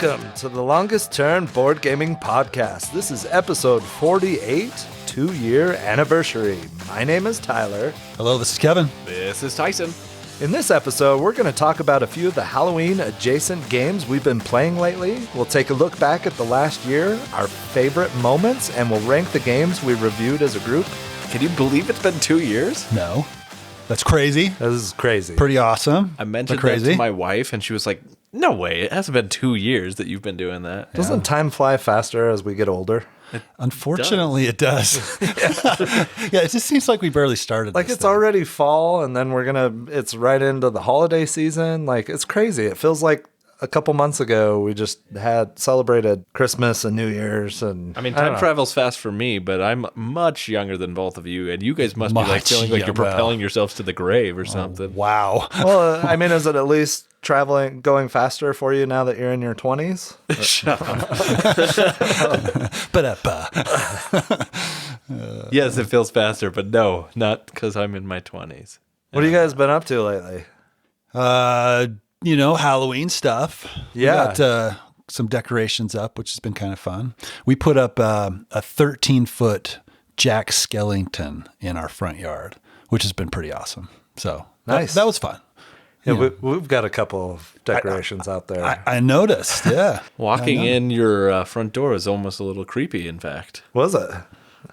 Welcome to the Longest Turn Board Gaming Podcast. This is episode 48, 2-year anniversary. My name is Tyler. Hello, this is Kevin. This is Tyson. In this episode, we're going to talk about a few of the Halloween-adjacent games we've been playing lately. We'll take a look back at the last year, our favorite moments, and we'll rank the games we reviewed as a group. Can you believe it's been 2 years? No. That's crazy. This is crazy. Pretty awesome. I mentioned that to my wife, and she was like, no way, it hasn't been 2 years that you've been doing that. Doesn't time fly faster as we get older? Unfortunately, it does. Yeah, it just seems like we barely started. Like it's already fall, and then it's right into the holiday season. Like it's crazy. It feels like a couple months ago we just had celebrated Christmas and New Year's. And I mean, time travels fast for me, but I'm much younger than both of you, and you guys must be like feeling like you're propelling yourselves to the grave or something. Wow. Well, I mean, is it at least going faster for you now that you're in your 20s? Shut up. Yes, it feels faster, but no, not because I'm in my 20s. What have you guys been up to lately? Halloween stuff. Yeah. We got some decorations up, which has been kind of fun. We put up a 13-foot Jack Skellington in our front yard, which has been pretty awesome. So nice. That was fun. Yeah, we've got a couple of decorations out there. I noticed, yeah. Walking in your front door is almost a little creepy, in fact. Was it?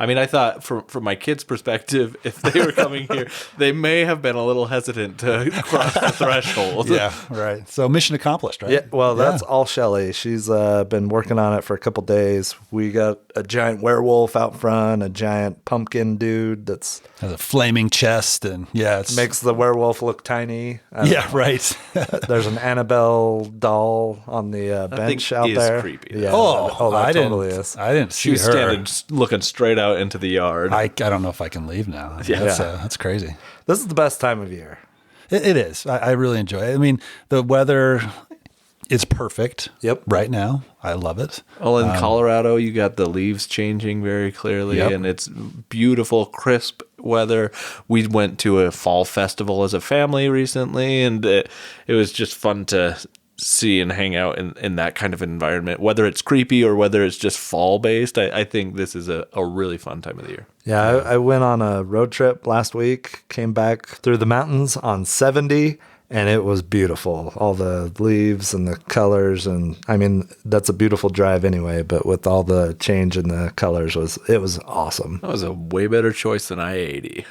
I mean, I thought from my kids' perspective, if they were coming here, they may have been a little hesitant to cross the threshold. Yeah, right. So mission accomplished, right? Yeah, well, that's all Shelly. She's been working on it for a couple days. We got a giant werewolf out front, a giant pumpkin dude that's has a flaming chest, and it makes the werewolf look tiny. Yeah, right. There's an Annabelle doll on the bench out there. Creepy. Yeah. Oh, that I totally is. I didn't see her. She was standing looking straight out into the yard. I don't know if I can leave now. Yeah. That's crazy. This is the best time of year. It is. I really enjoy it. I mean, the weather is perfect. Yep. Right now, I love it. Well, in Colorado, you got the leaves changing very clearly, and it's beautiful, crisp weather. We went to a fall festival as a family recently, and it was just fun to see and hang out in that kind of environment, whether it's creepy or whether it's just fall based. I think this is a really fun time of the year. Yeah, I went on a road trip last week, came back through the mountains on 70, and it was beautiful. All the leaves and the colors, and I mean, that's a beautiful drive anyway, but with all the change in the colors, it was awesome. That was a way better choice than I-80.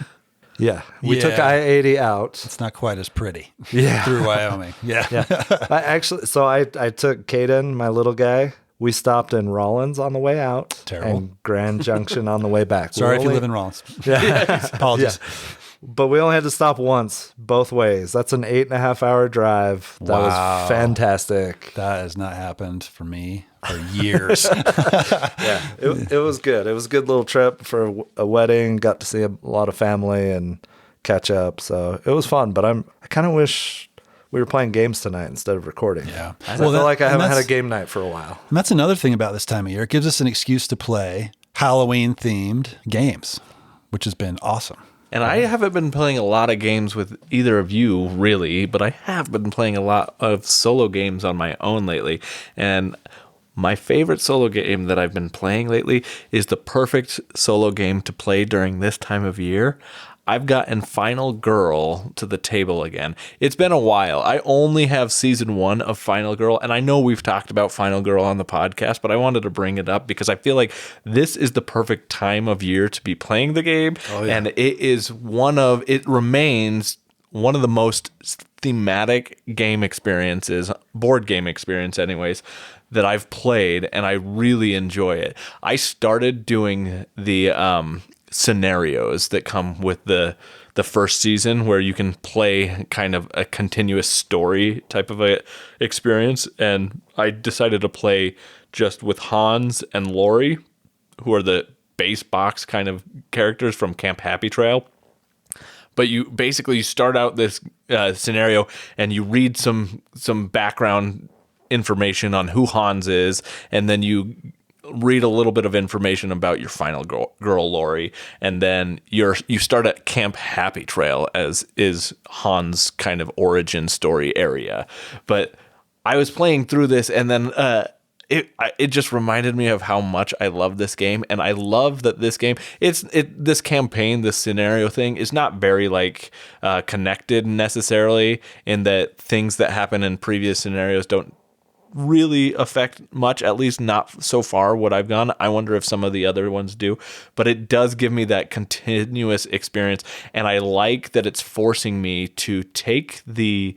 Yeah, we took I-80 out. It's not quite as pretty. Yeah. Through Wyoming. Yeah. I took Caden, my little guy. We stopped in Rollins on the way out. Terrible. And Grand Junction on the way back. Sorry if you live in Rollins. Yeah. Apologies. Yeah. But we only had to stop once, both ways. That's an 8.5-hour drive. That was fantastic. That has not happened for me for years. Yeah, it was good. It was a good little trip for a wedding. Got to see a lot of family and catch up. So it was fun. But I kind of wish we were playing games tonight instead of recording. Yeah. I feel like I haven't had a game night for a while. And that's another thing about this time of year. It gives us an excuse to play Halloween-themed games, which has been awesome. And I haven't been playing a lot of games with either of you, really, but I have been playing a lot of solo games on my own lately. And my favorite solo game that I've been playing lately is the perfect solo game to play during this time of year. I've gotten Final Girl to the table again. It's been a while. I only have season 1 of Final Girl, and I know we've talked about Final Girl on the podcast, but I wanted to bring it up because I feel like this is the perfect time of year to be playing the game, and it remains one of the most thematic game experiences, board game experience anyways, that I've played, and I really enjoy it. I started doing the scenarios that come with the first season, where you can play kind of a continuous story type of a experience, and I decided to play just with Hans and Lori, who are the base box kind of characters from Camp Happy Trail. But you start out this scenario and you read some background information on who Hans is, and then you read a little bit of information about your final girl Lori, and then you start at Camp Happy Trail, as is Hans' kind of origin story area. But I was playing through this, and then it just reminded me of how much I love this game, and I love that this game, this campaign, this scenario thing is not very like connected necessarily, in that things that happen in previous scenarios don't really affect much, at least not so far what I've gone. I wonder if some of the other ones do, but it does give me that continuous experience, and I like that it's forcing me to take the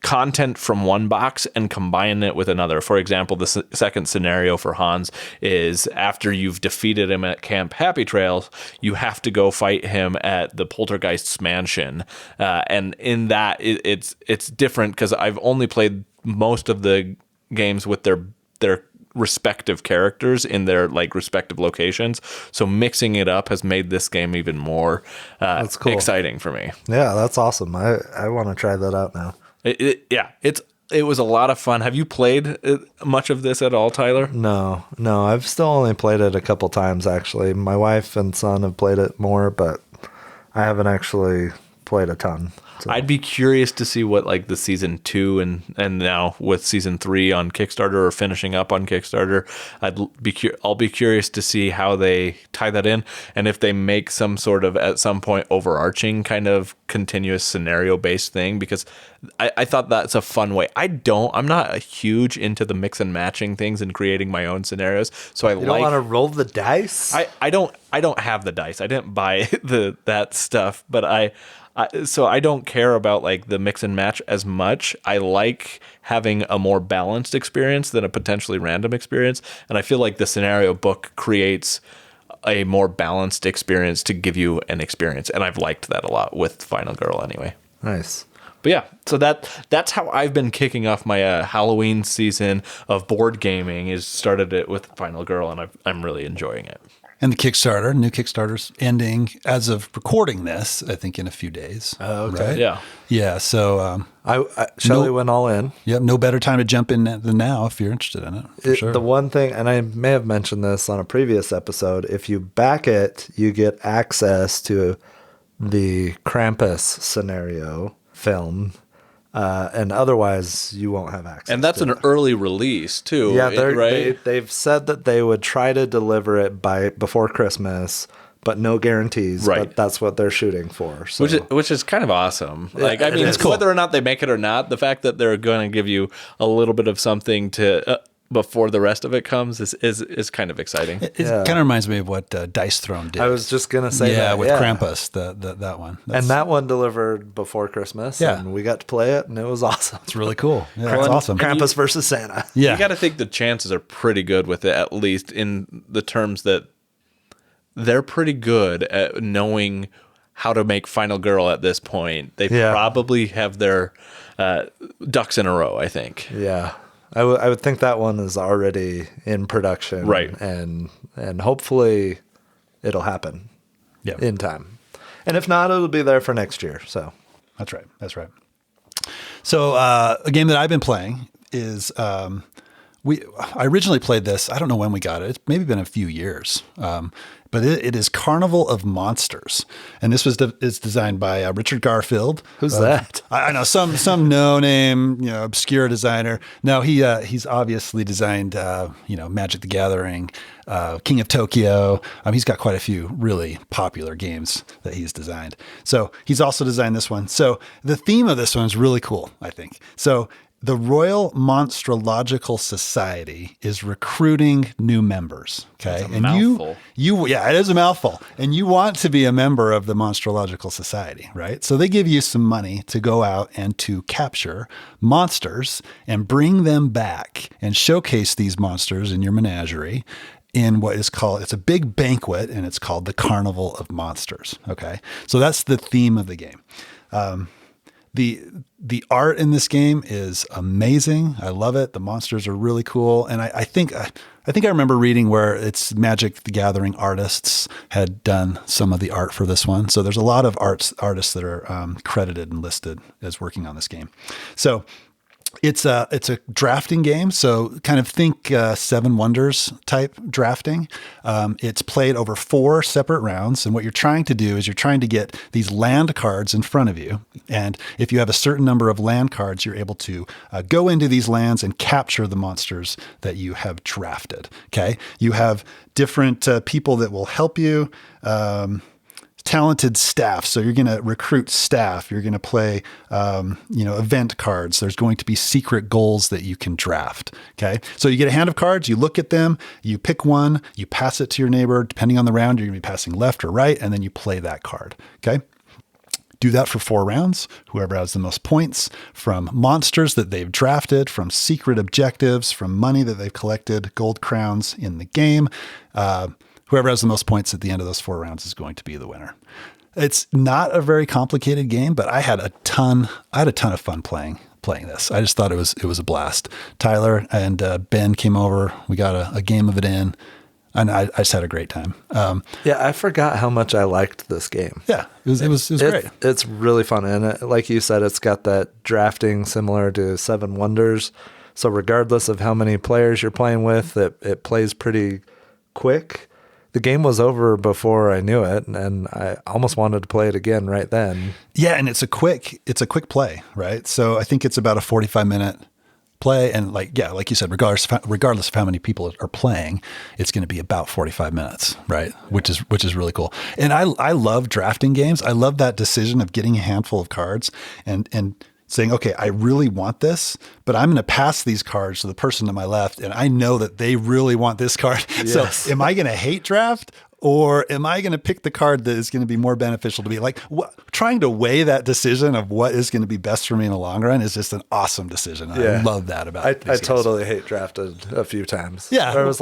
content from one box and combine it with another. For example, the second scenario for Hans is after you've defeated him at Camp Happy Trails, you have to go fight him at the Poltergeist's mansion. And in that, it's different because I've only played most of the games with their respective characters in their like respective locations. So mixing it up has made this game even more That's cool. exciting for me. Yeah, that's awesome. I want to try that out now. It was a lot of fun. Have you played much of this at all, Tyler? No, I've still only played it a couple times, actually. My wife and son have played it more, but I haven't actually played a ton. So. I'd be curious to see what like the season 2 and now with season 3 on Kickstarter or finishing up on Kickstarter, I'll be curious to see how they tie that in, and if they make some sort of at some point overarching kind of continuous scenario based thing, because I thought that's a fun way. I'm not a huge into the mix and matching things and creating my own scenarios. So you don't want to roll the dice? I don't have the dice. I didn't buy that stuff, but so I don't care about like the mix and match as much. I like having a more balanced experience than a potentially random experience. And I feel like the scenario book creates a more balanced experience to give you an experience. And I've liked that a lot with Final Girl anyway. Nice. But yeah, so that's how I've been kicking off my Halloween season of board gaming. Is started it with Final Girl, and I'm really enjoying it. And the new Kickstarter's ending as of recording this, I think in a few days. Oh, okay. Right? Yeah. Yeah. So Shelley went all in. Yep. No better time to jump in than now if you're interested in it. For sure. The one thing, and I may have mentioned this on a previous episode, if you back it, you get access to the Krampus scenario film. And otherwise, you won't have access. And that's an early release too. Yeah, right? they've said that they would try to deliver it before Christmas, but no guarantees. Right. But that's what they're shooting for. So. Which is kind of awesome. Like, I mean, it's cool. Whether or not they make it or not, the fact that they're going to give you a little bit of something to before the rest of it comes is kind of exciting. It kind of reminds me of what Dice Throne did. I was just gonna say that. With Krampus, that one. And that one delivered before Christmas, and we got to play it, and it was awesome. It's really cool. Yeah, it's awesome. Krampus versus Santa. Yeah. You got to think the chances are pretty good with it, at least in the terms that they're pretty good at knowing how to make Final Girl at this point. They probably have their ducks in a row, I think. Yeah. I would think that one is already in production, right? And hopefully it'll happen, in time. And if not, it'll be there for next year. So that's right. So a game that I've been playing is I originally played this. I don't know when we got it. It's maybe been a few years. But it is Carnival of Monsters, and this is designed by Richard Garfield. Who's that? I know some no name, obscure designer. No, he's obviously designed Magic the Gathering, King of Tokyo. He's got quite a few really popular games that he's designed. So he's also designed this one. So the theme of this one is really cool, I think. So the Royal Monstrological Society is recruiting new members. Okay. That's a mouthful. It is a mouthful. And you want to be a member of the Monstrological Society, right? So they give you some money to go out and to capture monsters and bring them back and showcase these monsters in your menagerie in what is called, it's a big banquet, and it's called the Carnival of Monsters. Okay. So that's the theme of the game. The art in this game is amazing. I love it. The monsters are really cool. And I think I remember reading where it's Magic the Gathering artists had done some of the art for this one. So there's a lot of artists that are credited and listed as working on this game. So It's a drafting game, so kind of think Seven Wonders type drafting. It's played over 4 separate rounds, and what you're trying to do is you're trying to get these land cards in front of you. And if you have a certain number of land cards, you're able to go into these lands and capture the monsters that you have drafted. Okay, you have different people that will help you. Talented staff. So you're going to recruit staff. You're going to play, event cards. There's going to be secret goals that you can draft. Okay. So you get a hand of cards, you look at them, you pick one, you pass it to your neighbor. Depending on the round, you're going to be passing left or right, and then you play that card. Okay. Do that for 4 rounds. Whoever has the most points from monsters that they've drafted, from secret objectives, from money that they've collected, gold crowns in the game, whoever has the most points at the end of those 4 rounds is going to be the winner. It's not a very complicated game, but I had a ton of fun playing this. I just thought it was a blast. Tyler and Ben came over. We got a game of it in, and I just had a great time. I forgot how much I liked this game. Yeah, it was great. It's really fun, and like you said, it's got that drafting similar to Seven Wonders. So regardless of how many players you're playing with, it plays pretty quick. The game was over before I knew it, and I almost wanted to play it again right then. Yeah, and it's a quick play, right? So I think it's about a 45-minute play, and like you said, regardless of how many people are playing, it's going to be about 45 minutes, right? Which is really cool. And I love drafting games. I love that decision of getting a handful of cards and saying, okay, I really want this, but I'm going to pass these cards to the person to my left, and I know that they really want this card. Yes. So am I going to hate draft, or am I going to pick the card that is going to be more beneficial to me? Like trying to weigh that decision of what is going to be best for me in the long run is just an awesome decision. I love that about it. I totally hate drafted a few times. Yeah. There was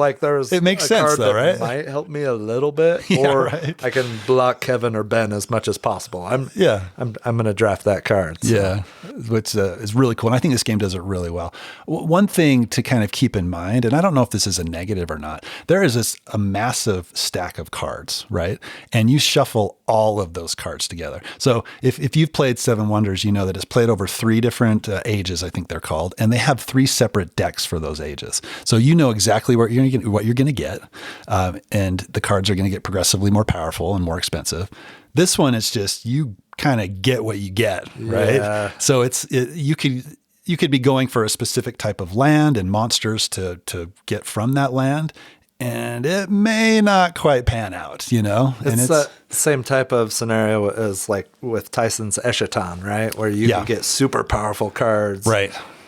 it makes sense card though, that right? might help me a little bit, Yeah, or right. I can block Kevin or Ben as much as possible. I'm going to draft that card. So. Yeah, which is really cool. And I think this game does it really well. One thing to kind of keep in mind, and I don't know if this is a negative or not, there is a massive stack of cards, right? And you shuffle all of those cards together. So if you've played Seven Wonders, you know that it's played over 3 different ages, I think they're called, and they have 3 separate decks for those ages. So you know exactly what you're going to get, and the cards are going to get progressively more powerful and more expensive. This one is just you kind of get what you get, right? Yeah. So you could be going for a specific type of land and monsters to get from that land, and it may not quite pan out, It's the same type of scenario as like with Tyson's Eschaton, right? Where you can get super powerful cards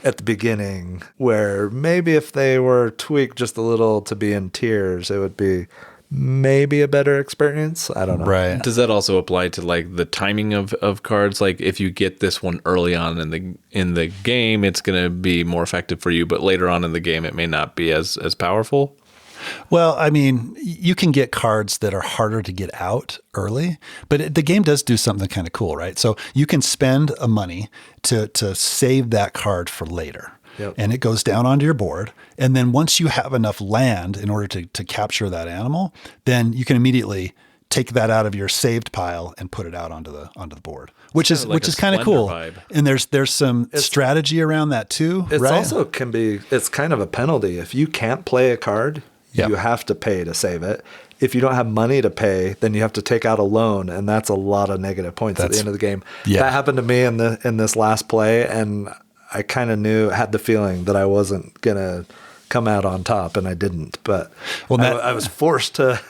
at the beginning, where maybe if they were tweaked just a little to be in tiers, it would be maybe a better experience. I don't know. Right. Does that also apply to like the timing of cards? Like if you get this one early on in the game, it's going to be more effective for you, but later on in the game, it may not be as powerful. Well, I mean, you can get cards that are harder to get out early, but the game does do something kind of cool, right? So you can spend a money to save that card for later. Yep. And it goes down onto your board. And then once you have enough land in order to capture that animal, then you can immediately take that out of your saved pile and put it out onto the board, which is kind of cool. Vibe. And there's some strategy around that too. It's right? also it's kind of a penalty. If you can't play a card, you have to pay to save it. If you don't have money to pay, then you have to take out a loan, and that's a lot of negative points at the end of the game. Yeah. That happened to me in this last play, and I kind of had the feeling that I wasn't going to come out on top, and I didn't. But I was forced to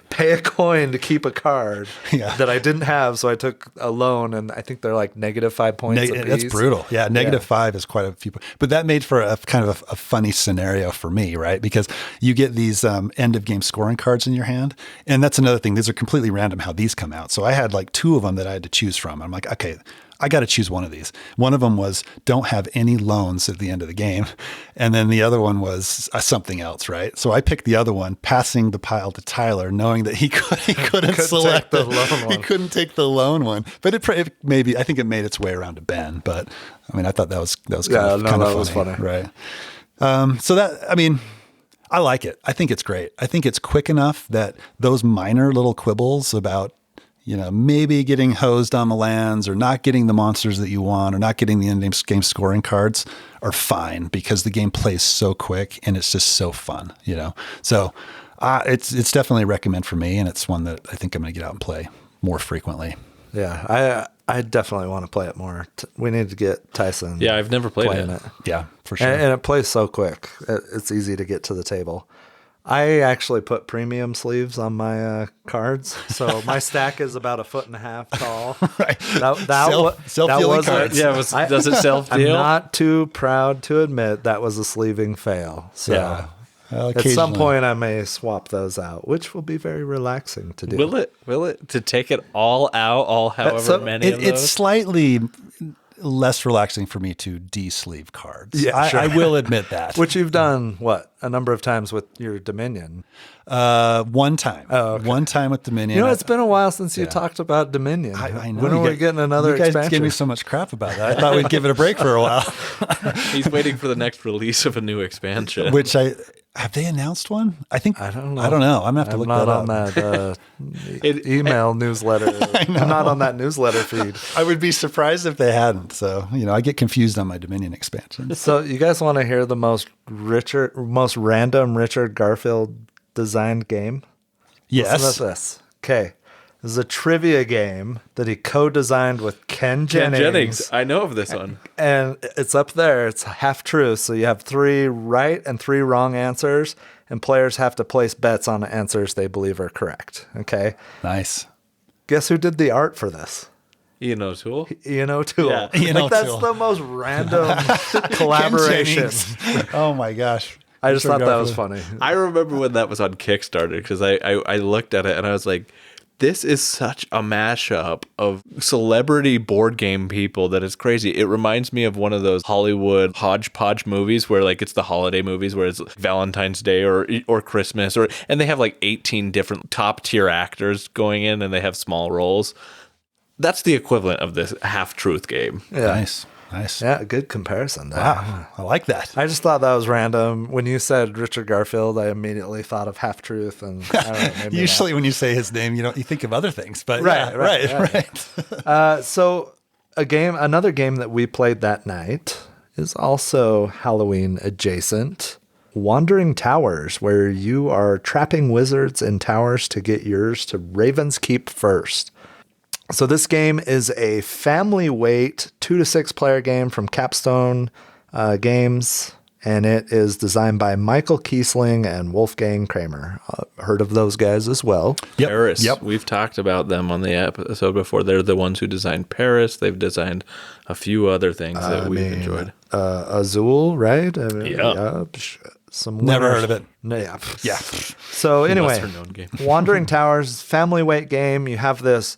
pay a coin to keep a card that I didn't have, so I took a loan, and I think they're like -5 points apiece. That's brutal. Yeah, -5 is quite a few. But that made for a kind of a funny scenario for me, right? Because you get these end-of-game scoring cards in your hand, and that's another thing. These are completely random how these come out. So I had like 2 of them that I had to choose from. I'm like, okay, I got to choose one of these. One of them was don't have any loans at the end of the game. And then the other one was something else, right? So I picked the other one, passing the pile to Tyler, knowing that he couldn't select the loan one. He couldn't take the loan one. But I think it made its way around to Ben. But I mean, I thought that was kind of funny. Right. I like it. I think it's great. I think it's quick enough that those minor little quibbles about maybe getting hosed on the lands or not getting the monsters that you want or not getting the end game scoring cards are fine because the game plays so quick and it's just so fun, So it's definitely a recommend for me, and it's one that I think I'm going to get out and play more frequently. Yeah, I definitely want to play it more. We need to get Tyson. Yeah, I've never played it. Yeah, for sure. And it plays so quick. It's easy to get to the table. I actually put premium sleeves on my cards, so my stack is about 1.5 feet tall. Right. Self-dealing cards. Yeah, does it self-deal? I'm not too proud to admit that was a sleeving fail. So Yeah. Well, at some point I may swap those out, which will be very relaxing to do. Will it? To take it all out, however many of those? It's slightly less relaxing for me to de-sleeve cards. Yeah, sure. I will admit that. Which you've done, a number of times with your Dominion. One time. Oh, okay. One time with Dominion. It's been a while since you talked about Dominion. I know. When are we getting another You guys expansion? gave me so much crap about that. I thought we'd give it a break for a while. He's waiting for the next release of a new expansion. Which have they announced one? I don't know. I'm gonna have to look that up. I'm not on that email newsletter. I'm not on that newsletter feed. I would be surprised if they hadn't. So, I get confused on my Dominion expansion. So you guys want to hear the most random Richard Garfield designed game? Yes. Listen to this. Okay. This is a trivia game that he co-designed with Ken Jennings. I know of this one. And it's up there. It's half true. So you have 3 right and 3 wrong answers, and players have to place bets on the answers they believe are correct. Okay. Nice. Guess who did the art for this? Ian O'Toole. Ian O'Toole. Yeah. That's the most random collaboration. Oh my gosh. I just thought that was funny. I remember when that was on Kickstarter because I looked at it and I was like, this is such a mashup of celebrity board game people that is crazy. It reminds me of one of those Hollywood hodgepodge movies where it's the holiday movies where it's Valentine's Day or Christmas and they have 18 different top tier actors going in and they have small roles. That's the equivalent of this half-truth game. Yeah. Nice. Yeah, good comparison. Wow. I like that. I just thought that was random. When you said Richard Garfield, I immediately thought of Half Truth, and I don't know, usually when you say his name, you think of other things. But right. So another game that we played that night is also Halloween adjacent. Wandering Towers, where you are trapping wizards in towers to get yours to Raven's Keep first. So this game is a family weight 2 to 6 player game from Capstone Games, and it is designed by Michael Kiesling and Wolfgang Kramer. Heard of those guys as well? Yep. Paris. Yep. We've talked about them on the episode before. They're the ones who designed Paris. They've designed a few other things that we've enjoyed. Azul, right? Never heard of it. Yeah. So anyway, lesser-known game. Wandering Towers, family weight game. You have this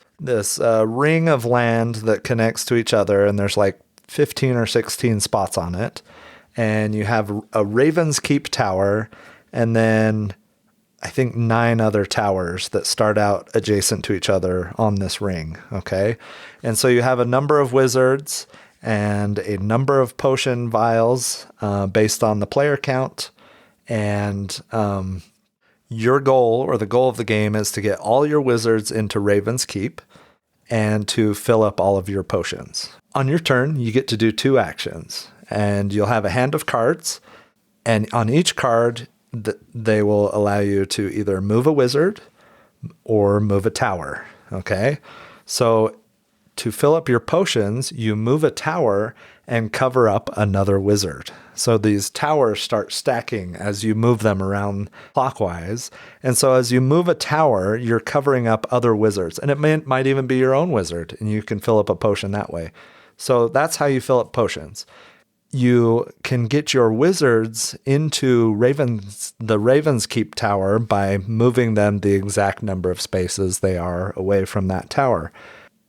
ring of land that connects to each other, and there's 15 or 16 spots on it. And you have a Raven's Keep tower, and then I think 9 other towers that start out adjacent to each other on this ring. Okay. And so you have a number of wizards and a number of potion vials based on the player count. And your goal, or the goal of the game, is to get all your wizards into Raven's Keep and to fill up all of your potions. On your turn, you get to do 2 actions, and you'll have a hand of cards, and on each card, they will allow you to either move a wizard or move a tower. Okay? So to fill up your potions, you move a tower and cover up another wizard. So these towers start stacking as you move them around clockwise. And so as you move a tower, you're covering up other wizards. And it might even be your own wizard, and you can fill up a potion that way. So that's how you fill up potions. You can get your wizards into the Raven's Keep tower by moving them the exact number of spaces they are away from that tower.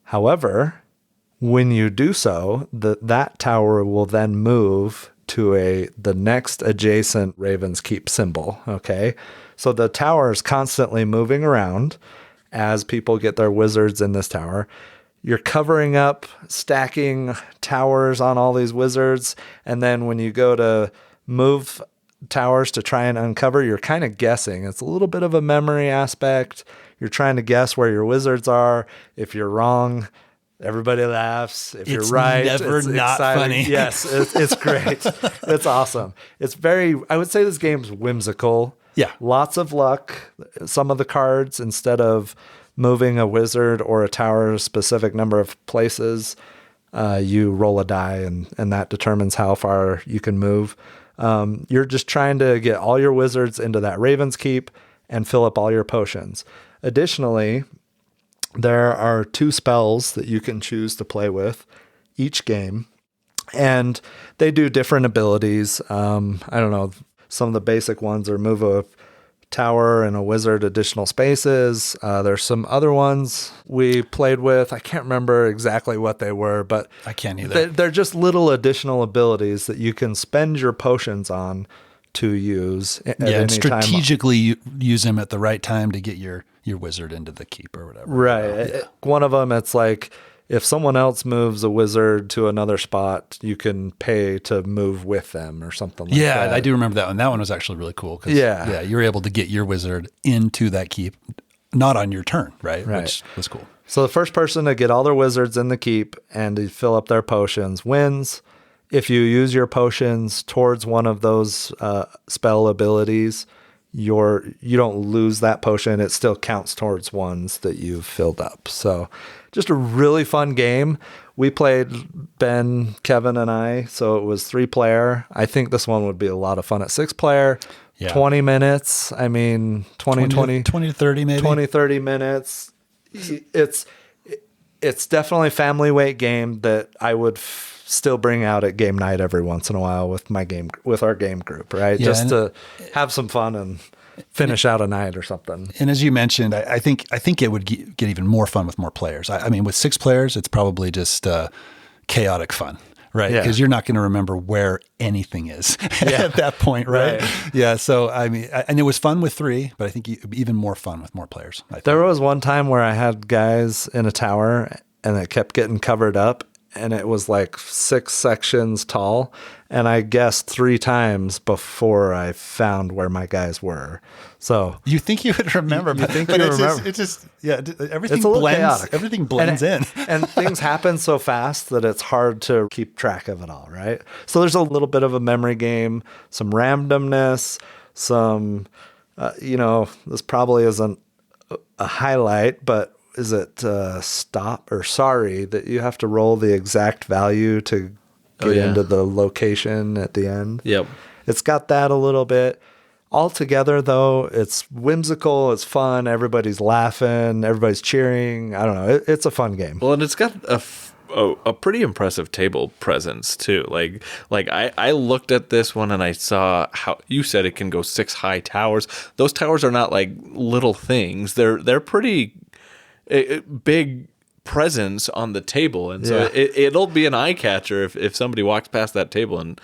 However, when you do so, that tower will then move to the next adjacent Raven's Keep symbol. Okay, so the tower is constantly moving around as people get their wizards in this tower. You're covering up, stacking towers on all these wizards, and then when you go to move towers to try and uncover, you're kind of guessing. It's a little bit of a memory aspect. You're trying to guess where your wizards are. If you're wrong, everybody laughs. If you're right, never it's not exciting. funny. Yes, it's great. It's awesome. It's very, I would say this game's whimsical. Yeah. Lots of luck. Some of the cards, instead of moving a wizard or a tower a specific number of places, you roll a die and that determines how far you can move. You're just trying to get all your wizards into that Raven's Keep and fill up all your potions. Additionally, there are 2 spells that you can choose to play with each game, and they do different abilities. I don't know. Some of the basic ones are move a tower and a wizard additional spaces. There's some other ones we played with. I can't remember exactly what they were, but I can't either. They're just little additional abilities that you can spend your potions on to use at any and time. strategically use them at the right time to get your wizard into the keep or whatever. Right. Yeah. One of them, it's like if someone else moves a wizard to another spot, you can pay to move with them or something like that. Yeah, I do remember that one. That one was actually really cool. Yeah, you're able to get your wizard into that keep, not on your turn, right? Which was cool. So the first person to get all their wizards in the keep and to fill up their potions wins. If you use your potions towards one of those spell abilities, you don't lose that potion. It still counts towards ones that you've filled up. So just a really fun game. We played Ben, Kevin, and I, so it was 3-player. I think this one would be a lot of fun at 6-player. Yeah. 20 minutes. I mean, 20 to 30 maybe. 20, 30 minutes. It's definitely a family weight game that I would still bring out at game night every once in a while with our game group, right? Yeah, just to have some fun and finish out a night or something. And as you mentioned, I think it would get even more fun with more players. I mean, with 6 players, it's probably just chaotic fun, right? Because you're not going to remember where anything is at that point, right? Yeah. So, I mean, and it was fun with 3, but I think even more fun with more players. There was one time where I had guys in a tower and it kept getting covered up, and it was like 6 sections tall, and I guessed 3 times before I found where my guys were. So you think you would remember, but it's just everything blends. Chaotic. Everything blends in, and things happen so fast that it's hard to keep track of it all, right? So there's a little bit of a memory game, some randomness, some, this probably isn't a highlight, but is it stop or sorry that you have to roll the exact value to get into the location at the end? Yep. It's got that a little bit. Altogether, though, it's whimsical, it's fun, everybody's laughing, everybody's cheering. I don't know. It's a fun game. Well, and it's got a pretty impressive table presence, too. Like I looked at this one and I saw how you said it can go 6 high towers. Those towers are not like little things. They're pretty big presence on the table, and so it'll be an eye catcher if somebody walks past that table. And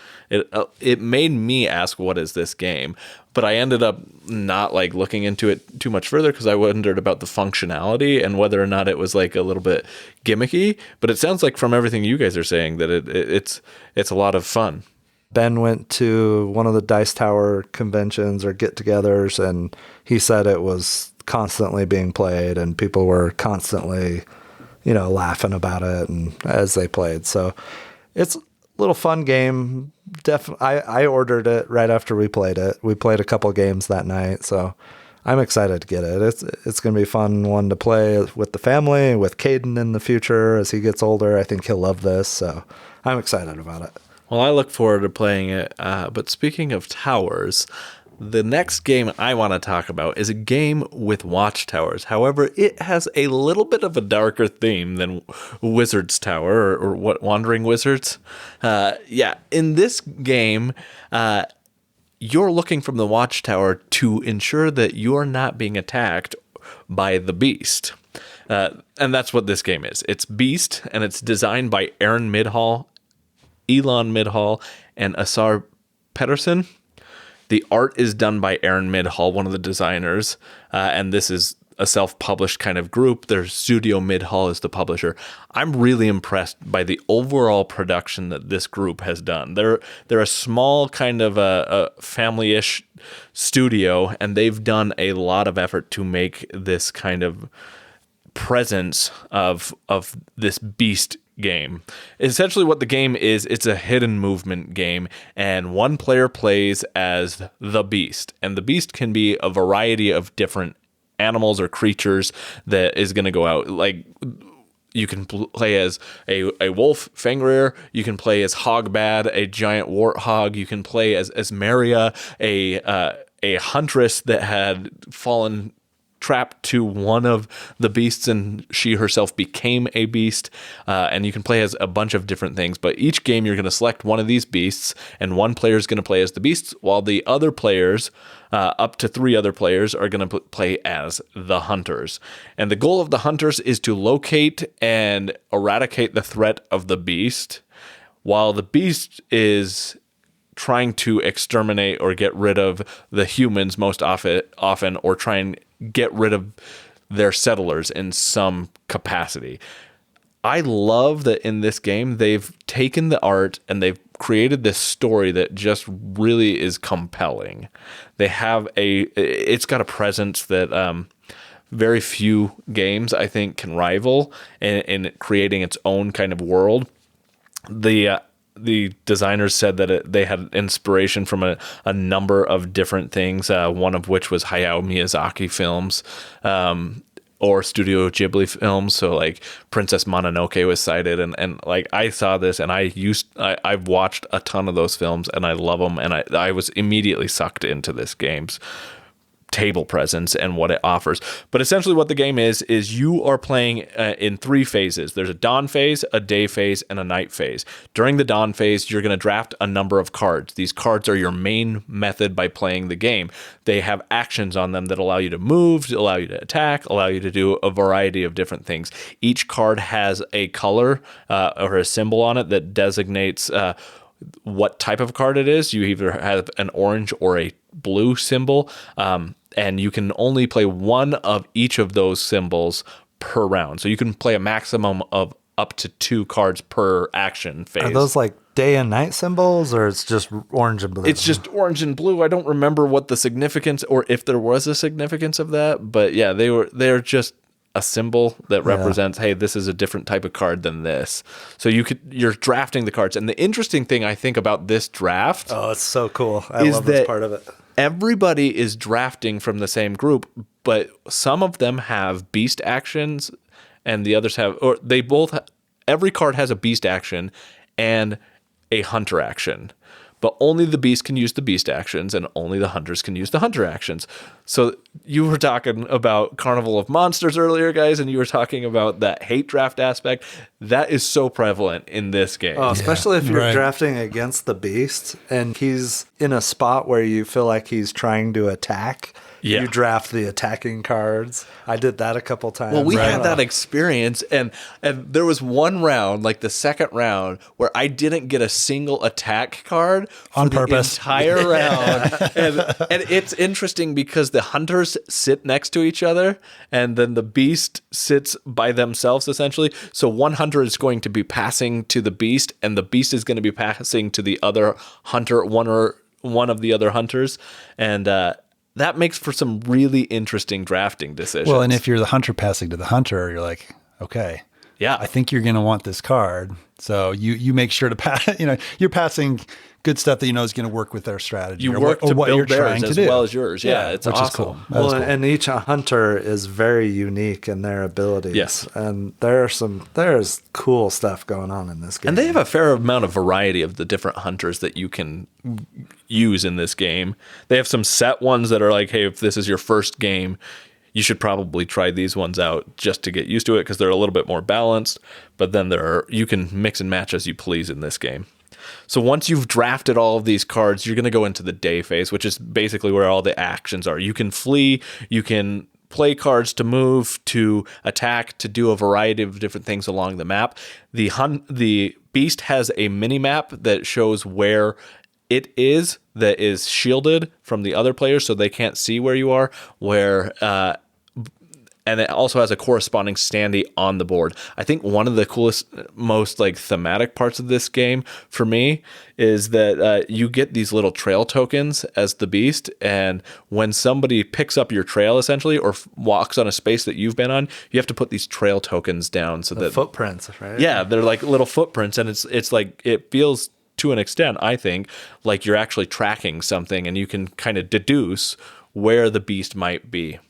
it made me ask, what is this game? But I ended up not like looking into it too much further because I wondered about the functionality and whether or not it was like a little bit gimmicky. But it sounds like from everything you guys are saying that it's a lot of fun. Ben went to one of the Dice Tower conventions or get-togethers, and he said it was constantly being played and people were constantly laughing about it and as they played. So it's a little fun game. I ordered it right after we played it. We played a couple games that night, so I'm excited to get it. It's going to be a fun one to play with the family, with Caden in the future as he gets older. I think he'll love this, so I'm excited about it. Well, I look forward to playing it. But speaking of towers, the next game I want to talk about is a game with watchtowers. However, it has a little bit of a darker theme than Wizard's Tower or what, Wandering Wizards. In this game, you're looking from the watchtower to ensure that you're not being attacked by the beast. And that's what this game is. It's Beast, and it's designed by Aaron Midhall, Elon Midhall, and Asar Pedersen. The art is done by Aaron Midhall, one of the designers, and this is a self-published kind of group. Their studio Mid-Hall is the publisher. I'm really impressed by the overall production that this group has done. They're a small kind of a family-ish studio, and they've done a lot of effort to make this kind of presence of this beast game. Essentially what the game is, it's a hidden movement game, and one player plays as the beast, and the beast can be a variety of different animals or creatures that is going to go out. Like, you can play as a wolf, Fenrir. You can play as Hogbad, a giant warthog. You can play as Maria, a huntress that had fallen trapped to one of the beasts, and she herself became a beast. And you can play as a bunch of different things. But each game, you're going to select one of these beasts, and one player is going to play as the beasts, while the other players, up to 3 other players, are going to play as the hunters. And the goal of the hunters is to locate and eradicate the threat of the beast, while the beast is trying to exterminate or get rid of the humans most often, or try and get rid of their settlers in some capacity. I love that in this game, they've taken the art and they've created this story that just really is compelling. It's got a presence that very few games, I think, can rival in creating its own kind of world. The designers said that they had inspiration from a number of different things, one of which was Hayao Miyazaki films, or Studio Ghibli films. So like Princess Mononoke was cited, and like I saw this, and I've watched a ton of those films, and I love them, and I was immediately sucked into this game's table presence and what it offers. But essentially what the game is you are playing in 3 phases. There's a dawn phase, a day phase, and a night phase. During the dawn phase, you're going to draft a number of cards. These cards are your main method by playing the game. They have actions on them that allow you to move, allow you to attack, allow you to do a variety of different things. Each card has a color or a symbol on it that designates what type of card it is. You either have an orange or a blue symbol, and you can only play one of each of those symbols per round. So you can play a maximum of up to 2 cards per action phase. Are those like day and night symbols, or it's just orange and blue? It's just orange and blue. I don't remember what the significance, or if there was a significance of that, but yeah, they're just a symbol that represents, hey, this is a different type of card than this. So you're drafting the cards. And the interesting thing I think about this draft, it's so cool. I love this part of it. Everybody is drafting from the same group, but some of them have beast actions and the others have, or they both, every card has a beast action and a hunter action. But only the beast can use the beast actions, and only the hunters can use the hunter actions. So you were talking about Carnival of Monsters earlier, guys, and you were talking about that hate draft aspect. That is so prevalent in this game. Oh, especially if you're drafting against the beast, and he's in a spot where you feel like he's trying to attack. Yeah. You draft the attacking cards. I did that a couple times. Well, we had that experience, and there was one round, like the second round, where I didn't get a single attack card on purpose the entire round. And it's interesting because the hunters sit next to each other, and then the beast sits by themselves, essentially. So one hunter is going to be passing to the beast, and the beast is going to be passing to the other hunter, one of the other hunters, and that makes for some really interesting drafting decisions. Well, and if you're the hunter passing to the hunter, you're like, okay, yeah, I think you're going to want this card. So you make sure to pass, you're passing good stuff that is going to work with their strategy. You work to build theirs as well as yours. Yeah, it's which awesome. Is cool. Well, and each hunter is very unique in their abilities. Yes. And there's cool stuff going on in this game. And they have a fair amount of variety of the different hunters that you can use in this game. They have some set ones that are like, hey, if this is your first game, you should probably try these ones out just to get used to it because they're a little bit more balanced. But then you can mix and match as you please in this game. So once you've drafted all of these cards, you're going to go into the day phase, which is basically where all the actions are. You can flee, you can play cards to move, to attack, to do a variety of different things along the map. The beast has a mini map that shows where it is that is shielded from the other players so they can't see where you are, and it also has a corresponding standee on the board. I think one of the coolest, most like thematic parts of this game for me is that you get these little trail tokens as the beast, and when somebody picks up your trail essentially or walks on a space that you've been on, you have to put these trail tokens down so that footprints, right? Yeah, they're like little footprints, and it's like it feels to an extent, I think, like you're actually tracking something, and you can kind of deduce where the beast might be.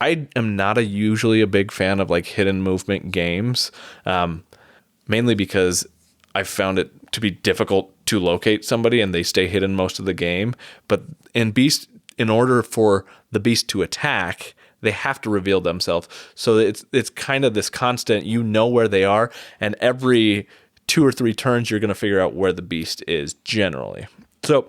I am not usually a big fan of like hidden movement games, mainly because I've found it to be difficult to locate somebody and they stay hidden most of the game. But in Beast, in order for the beast to attack, they have to reveal themselves. So it's kind of this constant, you know where they are, and every 2 or 3 turns, you're going to figure out where the beast is generally. So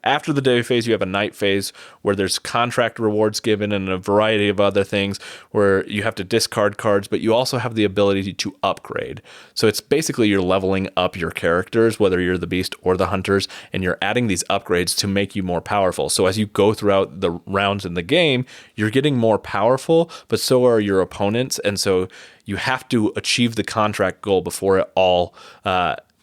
after the day phase, you have a night phase where there's contract rewards given and a variety of other things where you have to discard cards, but you also have the ability to upgrade. So it's basically you're leveling up your characters, whether you're the beast or the hunters, and you're adding these upgrades to make you more powerful. So as you go throughout the rounds in the game, you're getting more powerful, but so are your opponents. And so you have to achieve the contract goal before it all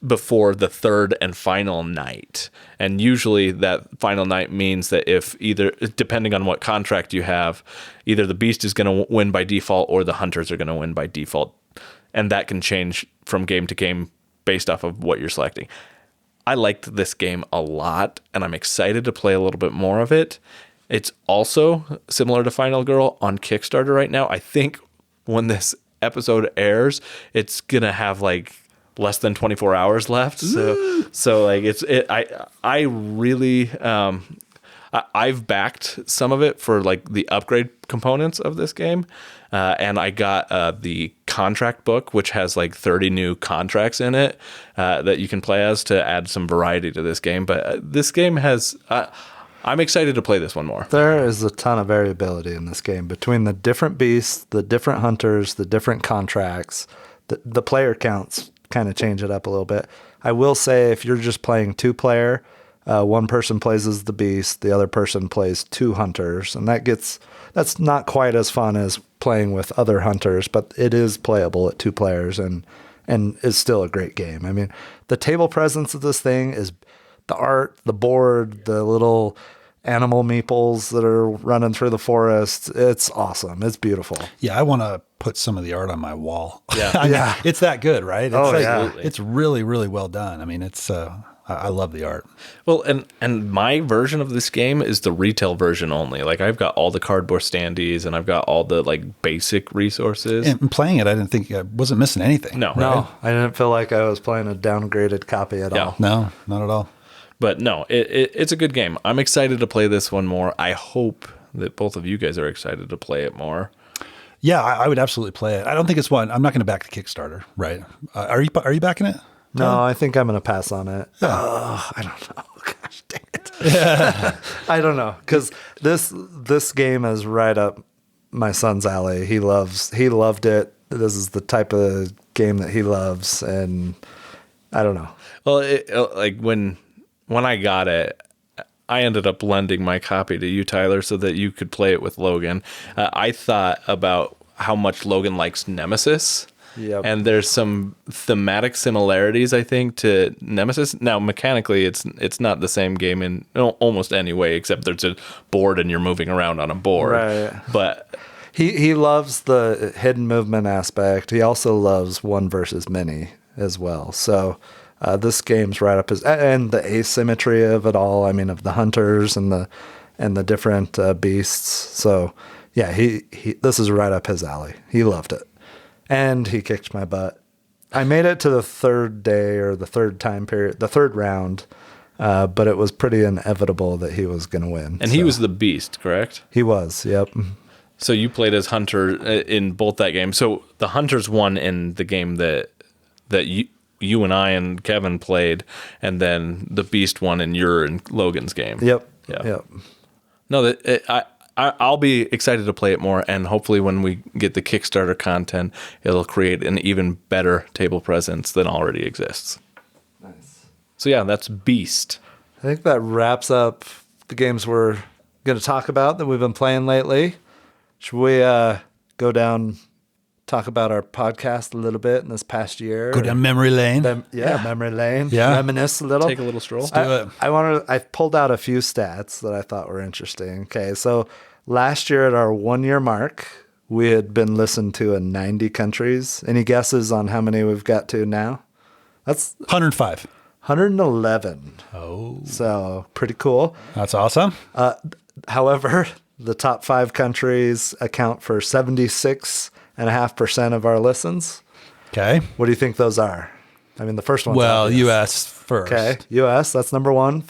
before the third and final night. And usually that final night means that if either, depending on what contract you have, either the beast is going to win by default or the hunters are going to win by default. And that can change from game to game based off of what you're selecting. I liked this game a lot, and I'm excited to play a little bit more of it. It's also similar to Final Girl on Kickstarter right now. I think when this episode airs, it's going to have like less than 24 hours left. So like I really I've backed some of it for like the upgrade components of this game. And I got the contract book, which has like 30 new contracts in it that you can play as to add some variety to this game. But this game has, I'm excited to play this one more. There is a ton of variability in this game between the different beasts, the different hunters, the different contracts, the player counts kind of change it up a little bit. I will say if you're just playing 2-player, one person plays as the beast, the other person plays 2 hunters, and that's not quite as fun as playing with other hunters, but it is playable at 2 players and is still a great game. I mean, the table presence of this thing is the art, the board, the little animal meeples that are running through the forest. It's awesome. It's beautiful. Yeah, I want to put some of the art on my wall. Yeah. I mean, it's that good, right? It's yeah. It's really, really well done. I mean, it's I love the art. Well, and my version of this game is the retail version only. Like I've got all the cardboard standees and I've got all the like basic resources. And playing it, I didn't think I wasn't missing anything. No. No, I didn't feel like I was playing a downgraded copy at all. No, not at all. But no, it's a good game. I'm excited to play this one more. I hope that both of you guys are excited to play it more. Yeah, I would absolutely play it. I don't think it's one. I'm not going to back the Kickstarter, right? Are you backing it? No, I think I'm going to pass on it. I don't know. Gosh dang it. Yeah. I don't know. Because this game is right up my son's alley. He loved it. This is the type of game that he loves. And I don't know. Well, like when I got it, I ended up lending my copy to you, Tyler, so that you could play it with Logan. I thought about how much Logan likes Nemesis. Yep. And there's some thematic similarities, I think, to Nemesis. Now, mechanically, it's not the same game in almost any way, except there's a board and you're moving around on a board. Right. But he loves the hidden movement aspect. He also loves one versus many as well. So this game's right up his, and the asymmetry of it all. I mean, of the hunters and the different beasts. So yeah, he this is right up his alley. He loved it. And he kicked my butt. I made it to the third day or the third time period, the third round, but it was pretty inevitable that he was going to win. And he was the beast, correct? He was, yep. So you played as Hunter in both that game. So the Hunters won in the game that you and I and Kevin played, and then the Beast won in your and Logan's game. Yep. Yeah. Yep. No, I'll be excited to play it more, and hopefully when we get the Kickstarter content, it'll create an even better table presence than already exists. Nice. So yeah, that's Beast. I think that wraps up the games we're going to talk about that we've been playing lately. Should we go down, talk about our podcast a little bit in this past year. Go down memory lane. Memory lane. Yeah. Reminisce a little. Take a little stroll. I pulled out a few stats that I thought were interesting. Okay, so last year at our 1 year mark, we had been listened to in 90 countries. Any guesses on how many we've got to now? That's 105. 111. Oh. So pretty cool. That's awesome. However, the top 5 countries account for 76.5% of our listens. Okay. What do you think those are? I mean, the first one's Well, obvious. U.S. first. Okay, U.S. That's number 1.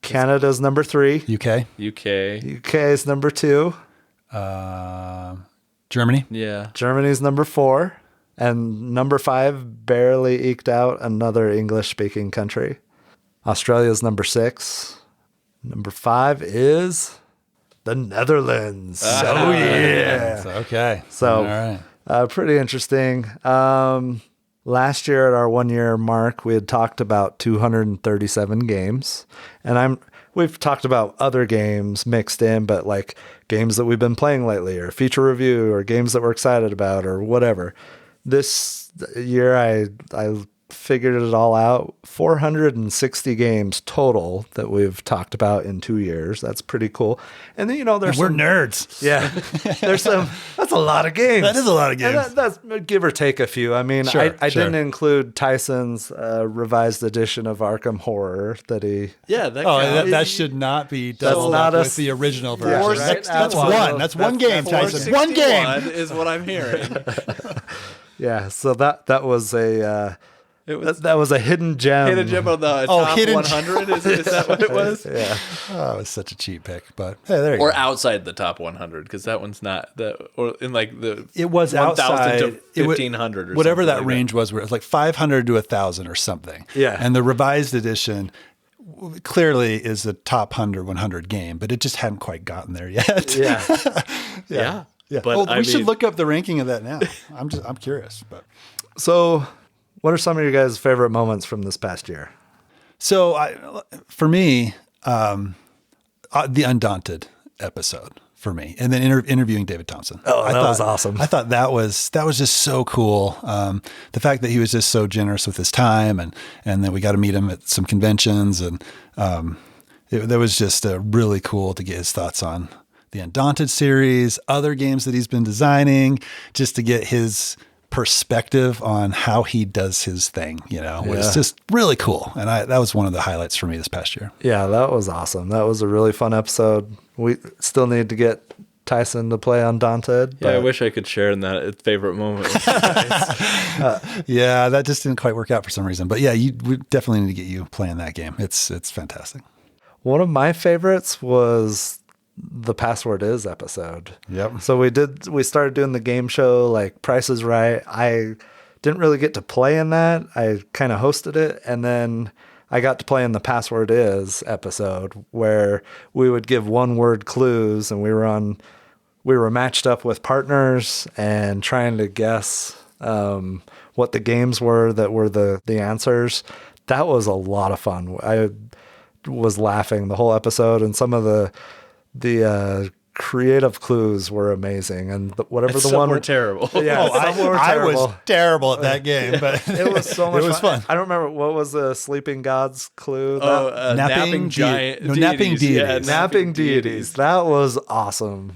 Canada's number 3. UK. UK is number 2. Germany. Yeah. Germany's number 4. And number 5 barely eked out another English-speaking country. Australia's number 6. Number 5 is the Netherlands. Oh, yeah. Okay. So, all right. pretty interesting. Last year at our 1 year mark, we had talked about 237 games. And we've talked about other games mixed in, but like games that we've been playing lately or feature review or games that we're excited about or whatever. This year, I figured it all out. 460 games total that we've talked about in 2 years. That's pretty cool. And then, there's We're nerds. Yeah. There's that's a lot of games. That is a lot of games. And that's give or take a few. I mean, Sure, I sure. didn't include Tyson's revised edition of Arkham Horror that he... Yeah, that Oh, counts. that should not be doubled not up a with the original Yeah, version. right? That's Absolutely. one. That's one game, Tyson. One game. 461 is what I'm hearing. Yeah, so that was a... It was that was a hidden gem. hidden gem on the top hidden 100. Is that what it was? Yeah. Oh, it was such a cheap pick, but hey, there you Or go. outside the top 100 because that one's not or in like the It was 1,000 outside to it wa- 1,500 or whatever something that like range was. Where it was like 500 to 1,000 or something. Yeah. And the revised edition clearly is a top 100 game, but it just hadn't quite gotten there yet. Yeah. Yeah. Yeah. But Well, I we should mean- look up the ranking of that now. I'm curious, but. So, what are some of your guys' favorite moments from this past year? So for me, the Undaunted episode for me, and then interviewing David Thompson. Oh, that was awesome. I thought that was just so cool. The fact that he was just so generous with his time, and then we got to meet him at some conventions, and that was just really cool to get his thoughts on the Undaunted series, other games that he's been designing, just to get his perspective on how he does his thing, was just really cool. And that was one of the highlights for me this past year. Yeah, that was awesome. That was a really fun episode. We still need to get Tyson to play Undaunted. Yeah, I wish I could share in that favorite moment. Yeah, that just didn't quite work out for some reason. But yeah, we definitely need to get you playing that game. It's fantastic. One of my favorites was the Password Is episode. Yep. So we started doing the game show, like Price is Right. I didn't really get to play in that. I kind of hosted it. And then I got to play in the Password Is episode where we would give 1-word clues, and we were matched up with partners and trying to guess what the games were that were the answers. That was a lot of fun. I was laughing the whole episode, and some of the creative clues were amazing, and whatever the one were terrible. Yeah, some were I terrible. was terrible at that game, but It was so much It was fun. I don't remember what was the Sleeping Gods clue. Napping giant napping deities. Yeah, Napping deities. That was awesome.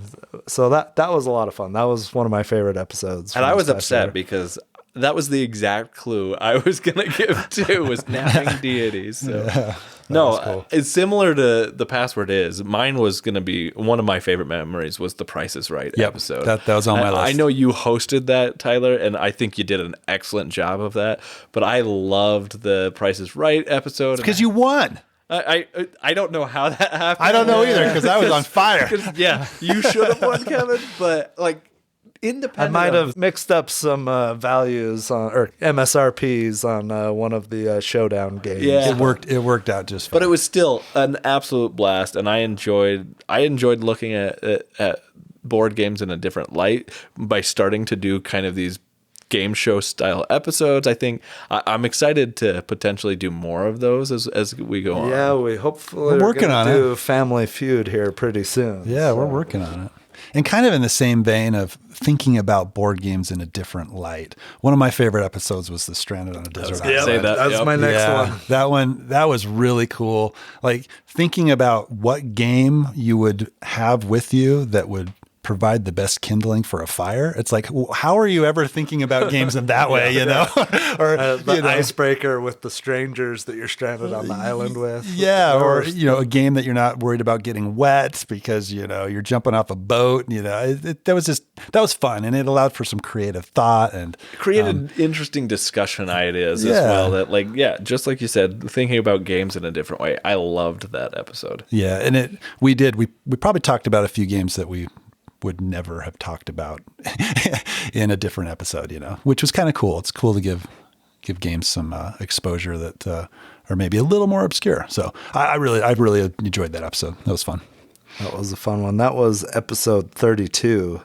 So that was a lot of fun. That was one of my favorite episodes. And from I was this past upset year. because that was the exact clue I was going to give to was napping deities. So. No, it's similar to the Password Is. Mine was going to be one of my favorite memories was the Price is Right episode. That was on my list. I know you hosted that, Tyler, and I think you did an excellent job of that. But I loved the Price is Right episode because you won. I don't know how that happened. I don't know either because I was on fire. Yeah, you should have won, Kevin. But like. I Independent might of- have mixed up some values or MSRPs on one of the showdown games. Yeah. It worked out just fine. But it was still an absolute blast, and I enjoyed looking at board games in a different light by starting to do kind of these game show style episodes. I think I'm excited to potentially do more of those as we go on. Yeah, we hopefully We're working gonna on do Family Feud here pretty soon. Yeah, we're So, working on it. And kind of in the same vein of thinking about board games in a different light. One of my favorite episodes was the Stranded on a Desert Island. Say that. That's my next one. That was really cool. Like thinking about what game you would have with you that would provide the best kindling for a fire. It's like, how are you ever thinking about games in that way, you know? Or the icebreaker with the strangers that you're stranded on the island with. Yeah, or a game that you're not worried about getting wet because you're jumping off a boat. That was fun, and it allowed for some creative thought and created interesting discussion ideas as well. That just like you said, thinking about games in a different way. I loved that episode. Yeah, and we probably talked about a few games that we would never have talked about in a different episode, which was kind of cool. It's cool to give games some exposure that are maybe a little more obscure. So I really enjoyed that episode. That was fun. That was a fun one. That was episode 32.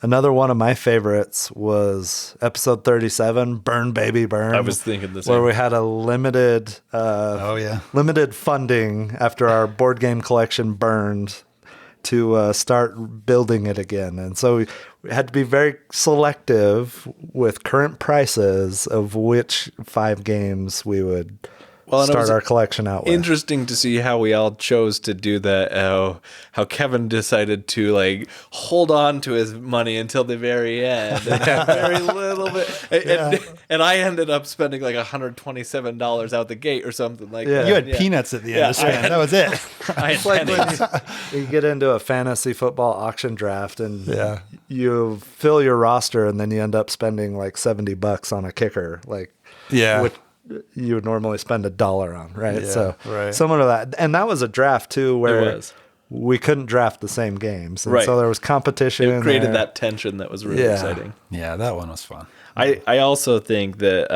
Another one of my favorites was episode 37, Burn Baby Burn. I was thinking the same. Where we had a limited funding after our board game collection burned to start building it again. And so we had to be very selective with current prices of which 5 games we would start our collection out with. Interesting to see how we all chose to do that. How Kevin decided to hold on to his money until the very end, and have very little bit. And I ended up spending $127 out the gate or something like that. You had peanuts at the end of Strand. That was it. I had pennies. You get into a fantasy football auction draft and you fill your roster, and then you end up spending $70 on a kicker, which you would normally spend $1 on, right? So similar to that. And that was a draft too, where we couldn't draft the same games. And so there was competition. It created that tension that was really exciting. Yeah, that one was fun. I also think that,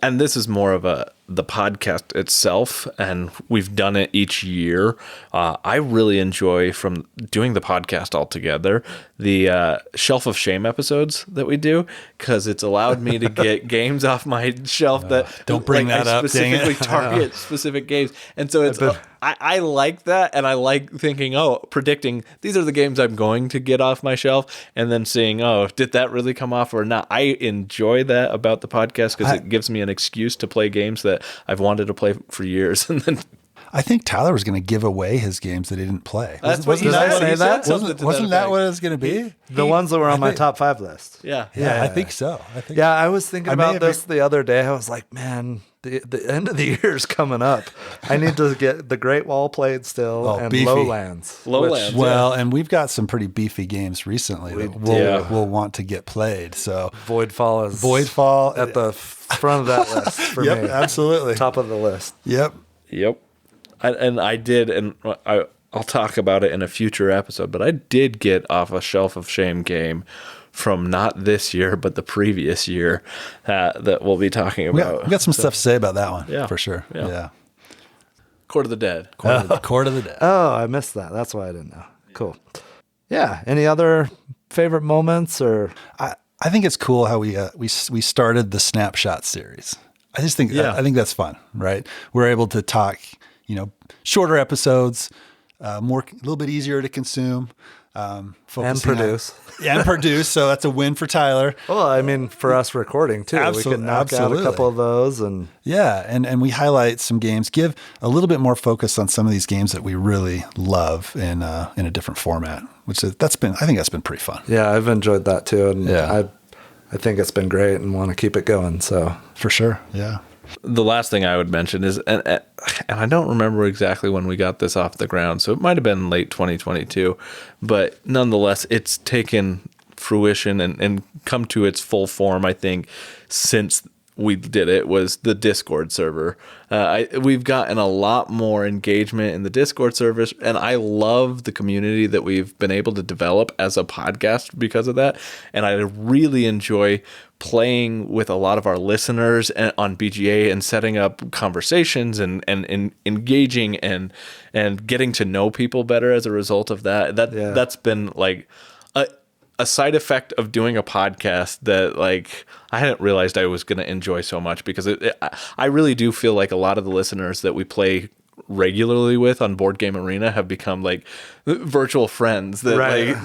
and this is more of the podcast itself, and we've done it each year. I really enjoy, from doing the podcast altogether, the Shelf of Shame episodes that we do, because it's allowed me to get games off my shelf that don't bring that up. Specifically target specific games, and so it's I like that, and I like thinking, predicting these are the games I'm going to get off my shelf, and then seeing, did that really come off or not? I enjoy that about the podcast because it gives me an excuse to play games that I've wanted to play for years, and then I think Tyler was going to give away his games that he didn't play. That's what you said. Say that? Wasn't that what it was going to be? The ones that were on my top 5 list. Yeah, I think so. I was thinking about this the other day. I was like, man, the end of the year is coming up. I need to get the Great Wall played still and beefy. Lowlands. And we've got some pretty beefy games recently that we'll want to get played. So Voidfall is at the front of that list for me. Absolutely. Top of the list. Yep. I'll talk about it in a future episode, but I did get off a Shelf of Shame game from not this year, but the previous year that we'll be talking about. We got some stuff to say about that one, for sure. Yeah. Court of the Dead. Court of the Dead. Oh, I missed that. That's why I didn't know. Cool. Yeah. Any other favorite moments? Or I think it's cool how we started the Snapshot series. I just think I think that's fun, right? We're able to talk, shorter episodes, a little bit easier to consume, and produce. And produce. So that's a win for Tyler. Well, I mean, for us recording too, we can knock out a couple of those, and and we highlight some games, give a little bit more focus on some of these games that we really love in a different format. I think that's been pretty fun. Yeah, I've enjoyed that too, and I think it's been great and want to keep it going. So for sure, yeah. The last thing I would mention is, and I don't remember exactly when we got this off the ground, so it might have been late 2022, but nonetheless, it's taken fruition and come to its full form, I think, since we did it, was the Discord server. We've gotten a lot more engagement in the Discord service, and I love the community that we've been able to develop as a podcast because of that. And I really enjoy playing with a lot of our listeners on BGA and setting up conversations and engaging and getting to know people better as a result of that. That's been like a side effect of doing a podcast that I hadn't realized I was going to enjoy so much, because I really do feel like a lot of the listeners that we play regularly with on Board Game Arena have become like virtual friends that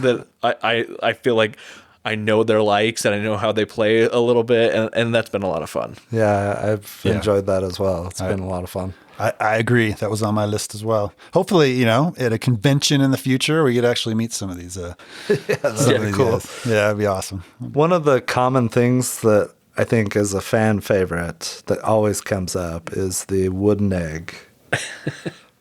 that I feel like I know their likes and I know how they play a little bit, and that's been a lot of fun. Yeah, I've enjoyed that as well. It's been a lot of fun. I agree. That was on my list as well. Hopefully, at a convention in the future, we could actually meet some of these. That'd be cool. Guys. Yeah, that'd be awesome. One of the common things that I think is a fan favorite that always comes up is the wooden egg.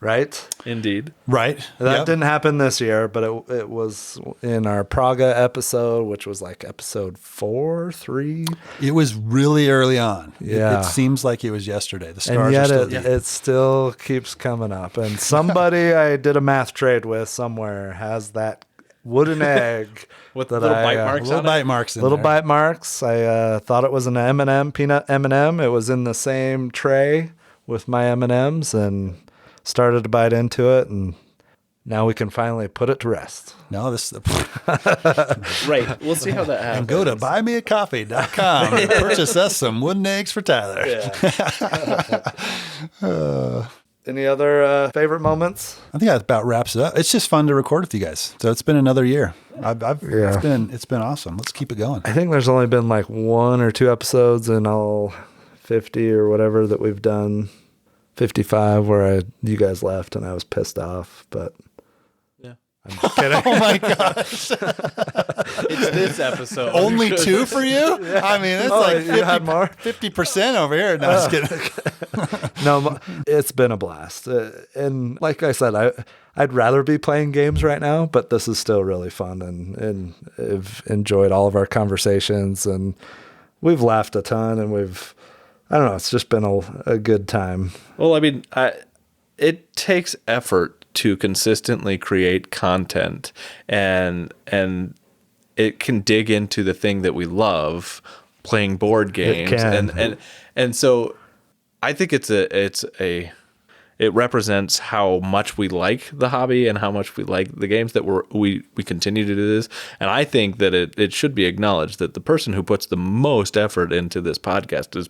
Right? Indeed. Right. That didn't happen this year, but it was in our Praga episode, which was like episode 4, 3. It was really early on. Yeah. It seems like it was yesterday. The stars And yet are still it still keeps coming up. And somebody I did a math trade with somewhere has that wooden egg with little bite marks. Little bite marks in little there. bite marks. I thought it was an M&M, peanut M&M. It was in the same tray with my M&Ms and started to bite into it, and now we can finally put it to rest. No, this Right. We'll see how that happens. And go to buymeacoffee.com and purchase us some wooden eggs for Tyler. Yeah. Any other favorite moments? I think that about wraps it up. It's just fun to record with you guys. So it's been another year. It's been awesome. Let's keep it going. I think there's only been like 1 or 2 episodes in all 50 or whatever that we've done. 55 where you guys left and I was pissed off, but yeah, I'm just kidding. Oh my gosh. It's this episode. Only 2 for you? I mean, it's like 50, you had more? 50% over here. No, I'm just kidding. No, it's been a blast. And like I said, I'd rather be playing games right now, but this is still really fun and I've enjoyed all of our conversations and we've laughed a ton and I don't know. It's just been a good time. Well, I mean, it takes effort to consistently create content, and it can dig into the thing that we love, playing board games, and so I think it represents how much we like the hobby and how much we like the games that we continue to do this. And I think that it should be acknowledged that the person who puts the most effort into this podcast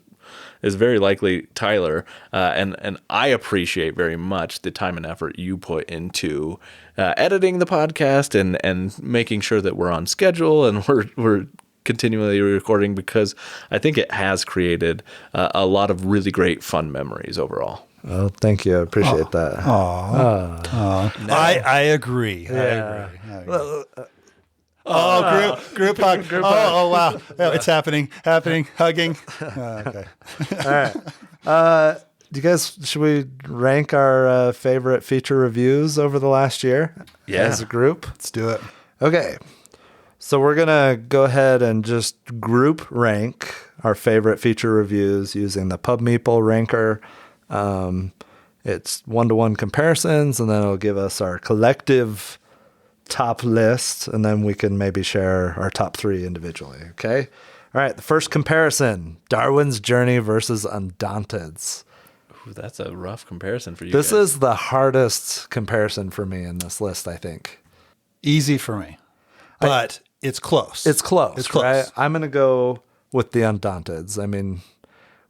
is very likely Tyler, and I appreciate very much the time and effort you put into editing the podcast and making sure that we're on schedule and we're continually recording, because I think it has created a lot of really great fun memories overall. Oh, thank you. I appreciate that. I agree. Yeah. I agree. Group hug. Oh, wow. It's happening, hugging. Okay. All right. Should we rank our favorite feature reviews over the last year as a group? Let's do it. Okay. So we're going to go ahead and just group rank our favorite feature reviews using the PubMeeple ranker. It's 1-to-1 comparisons, and then it'll give us our collective top list, and then we can maybe share our top 3 individually. Okay. All right. The first comparison: Darwin's Journey versus Undaunted's. Ooh, that's a rough comparison for you. This guys. is the hardest comparison for me in this list, I think. Easy for me, but it's close. It's close. Right? I'm going to go with the Undaunted's. I mean,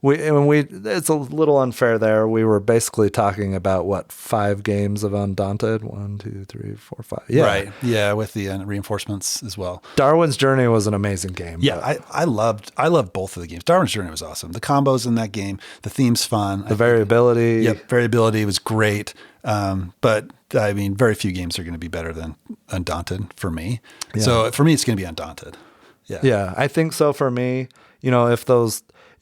it's a little unfair there. We were basically talking about 5 games of Undaunted. 1, 2, 3, 4, 5. Yeah. Right. Yeah, with the reinforcements as well. Darwin's Journey was an amazing game. Yeah, I loved both of the games. Darwin's Journey was awesome. The combos in that game, the theme's fun. The variability. Yep, variability was great. But I mean, very few games are going to be better than Undaunted for me. Yeah. So for me, it's going to be Undaunted. Yeah. Yeah, I think so for me.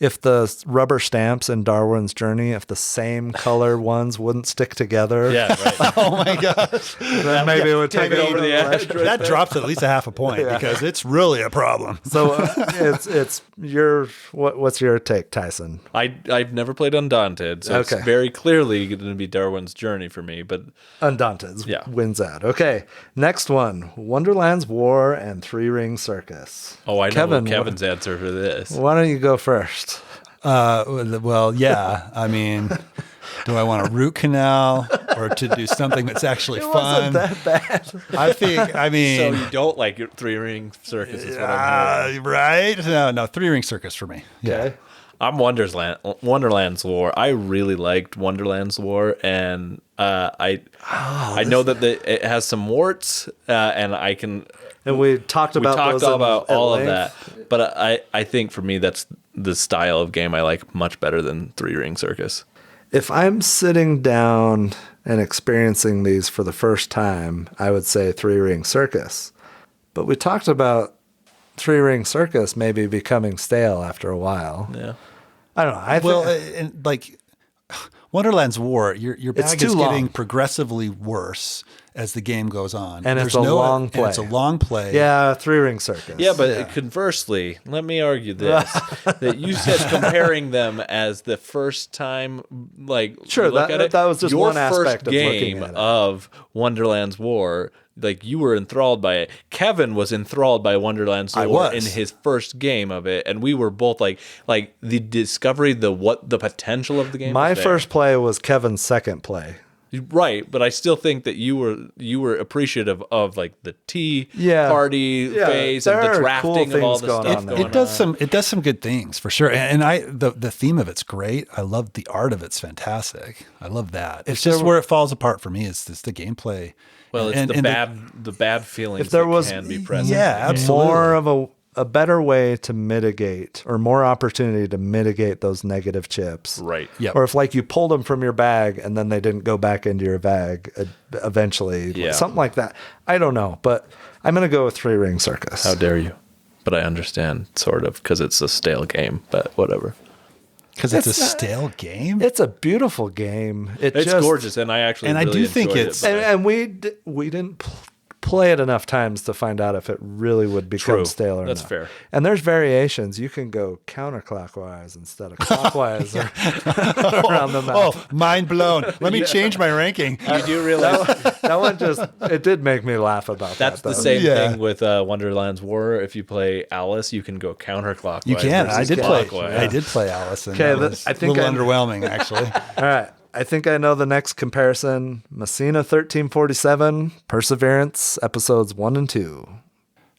If the rubber stamps in Darwin's Journey, if the same color ones wouldn't stick together, Yeah, right. Oh my gosh. then maybe it would take it over the edge. That drops at least a half a point because it's really a problem. So it's what's your take, Tyson? I've never played Undaunted, so it's very clearly going to be Darwin's Journey for me. But Undaunted wins out. Okay, next one: Wonderland's War and Ring Circus. Oh, I know Kevin's answer for this. Why don't you go first? Well, yeah. I mean, do I want a root canal or to do something that's actually fun? Wasn't that bad. I think. I mean, So you don't like your 3-ring circus? Is what I'm hearing. right? No, 3-ring circus for me. Yeah. Okay. I'm Wonderland's War. I really liked Wonderland's War, and I know that it has some warts, and I can. And we talked about all of that, but I think for me that's the style of game I like much better than Ring Circus. If I'm sitting down and experiencing these for the first time, I would say Ring Circus. But we talked about Ring Circus maybe becoming stale after a while. Yeah. I don't know. And like Wonderland's War, your bag is long. getting progressively worse as the game goes on. And it's a long play. And it's a long play. Yeah, Ring Circus. Yeah, but conversely, let me argue this: that you said comparing them as the first time, like sure, that was just your one aspect first of game looking at it. of Wonderland's War. Like you were enthralled by it. Kevin was enthralled by Wonderland's War in his first game of it, and we were both like the discovery, the potential of the game. My first play was Kevin's second play. Right, but I still think that you were appreciative of like the tea party phase and the drafting of all the stuff. It does some good things for sure, and the theme of it's great. I love the art of it's fantastic. I love that. It's just where it falls apart for me is the gameplay. Well, it's the bad feelings if there was, can be present. Yeah, absolutely. More of a better way to mitigate or more opportunity to mitigate those negative chips. Right. Yep. Or if like you pulled them from your bag and then they didn't go back into your bag eventually. Yeah. Something like that. I don't know, but I'm going to go with Ring Circus. How dare you? But I understand, sort of, because it's a stale game, but whatever. Because it's a stale game? It's a beautiful game. It's gorgeous, and I actually really do think enjoyed it's... it. And we didn't play it enough times to find out if it really would become stale or not. That's fair. And there's variations. You can go counterclockwise instead of clockwise around the map. Oh, mind blown. Let me change my ranking. You do realize That one it did make me laugh about that's that. the same thing with Wonderland's War. If you play Alice, you can go counterclockwise. You can. I did play Alice. And Okay, that was I think a little underwhelming, actually. All right. I think I know the next comparison. Messina 1347, Perseverance, episodes 1 and 2.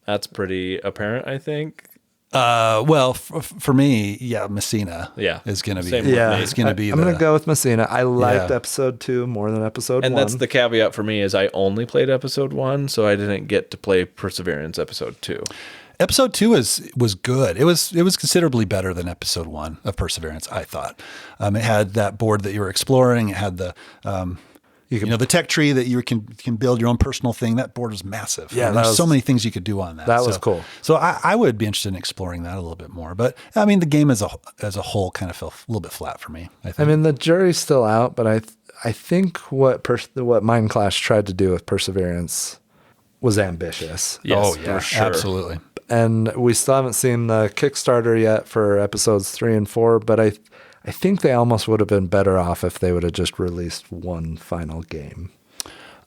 That's pretty apparent, I think. Well, for me, Messina is going to be. It's going to be. I'm going to go with Messina. I liked episode 2 more than episode 1. And that's the caveat for me is I only played episode 1, so I didn't get to play Perseverance episode 2. Episode 2 was good. It was considerably better than episode 1 of Perseverance, I thought. It had that board that you were exploring. It had the the tech tree that you can build your own personal thing. That board was massive. Yeah, there's so many things you could do on that. That was cool. So I would be interested in exploring that a little bit more. But I mean, the game as a whole kind of fell a little bit flat for me. I think. I mean, the jury's still out, but I think what Mind Clash tried to do with Perseverance was ambitious. Yes, for sure. Absolutely. And we still haven't seen the Kickstarter yet for episodes 3 and 4, but I think they almost would have been better off if they would have just released one final game,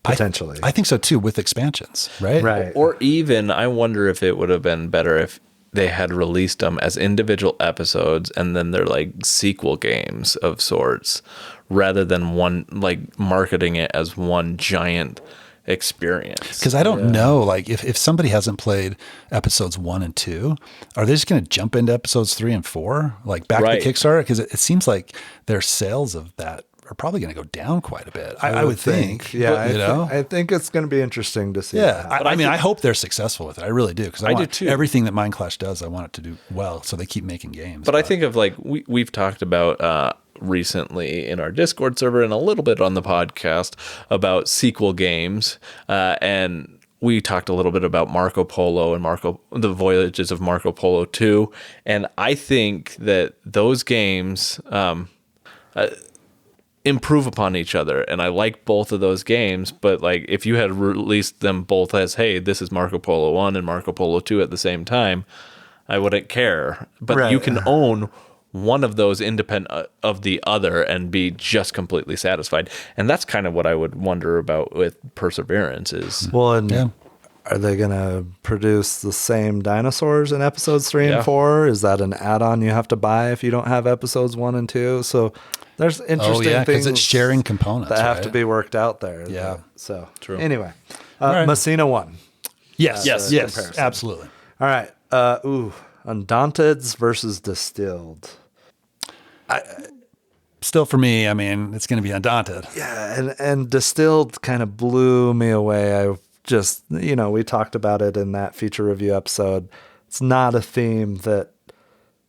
potentially. I think so too, with expansions, right? Right. Or even, I wonder if it would have been better if they had released them as individual episodes and then they're like sequel games of sorts, rather than one, like marketing it as one giant experience. Because I don't know, like if somebody hasn't played episodes 1 and 2, are they just going to jump into episodes 3 and 4, like back to Kickstarter? Because it seems like their sales of that are probably going to go down quite a bit. I would think. Yeah, but, I think it's going to be interesting to see. Yeah, I hope they're successful with it. I really do, because I do too. Everything that Mind Clash does, I want it to do well, so they keep making games. But I think of like we've talked about recently in our Discord server and a little bit on the podcast about sequel games, and we talked a little bit about Marco Polo and the Voyages of Marco Polo 2, and I think that those games improve upon each other, and I like both of those games. But like if you had released them both as, hey, this is Marco Polo 1 and Marco Polo 2 at the same time, I wouldn't care. But you can own one of those independent of the other and be just completely satisfied. And that's kind of what I would wonder about with Perseverance is. Well, and are they going to produce the same dinosaurs in episodes 3 and 4? Is that an add-on you have to buy if you don't have episodes 1 and 2? So there's interesting things. Because it's sharing components that have to be worked out there. Yeah. So true. Anyway, right. Messina 1. Yes, comparison. absolutely. All right. Undaunteds versus Distilled. Still for me, I mean, it's going to be Undaunted. Yeah, and Distilled kind of blew me away. I just, we talked about it in that feature review episode. It's not a theme that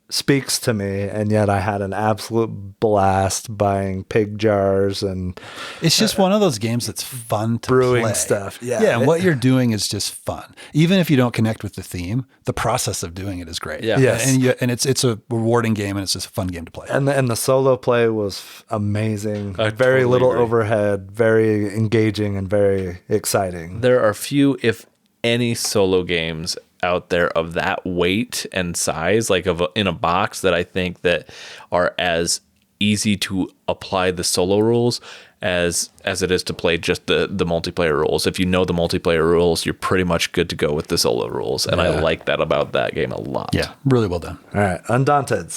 speaks to me, and yet I had an absolute blast buying pig jars and it's just one of those games that's fun to brewing play. stuff. Yeah, and what you're doing is just fun. Even if you don't connect with the theme, the process of doing it is great. Yeah. Yes. And it's a rewarding game, and it's just a fun game to play. And the solo play was amazing. I Very totally little agree. overhead, very engaging and very exciting. There are few, if any, solo games out there of that weight and size, like in a box, that I think that are as easy to apply the solo rules as it is to play just the multiplayer rules. If you know the multiplayer rules, you're pretty much good to go with the solo rules, and I like that about that game a lot. Yeah, really well done. All right, Undaunted.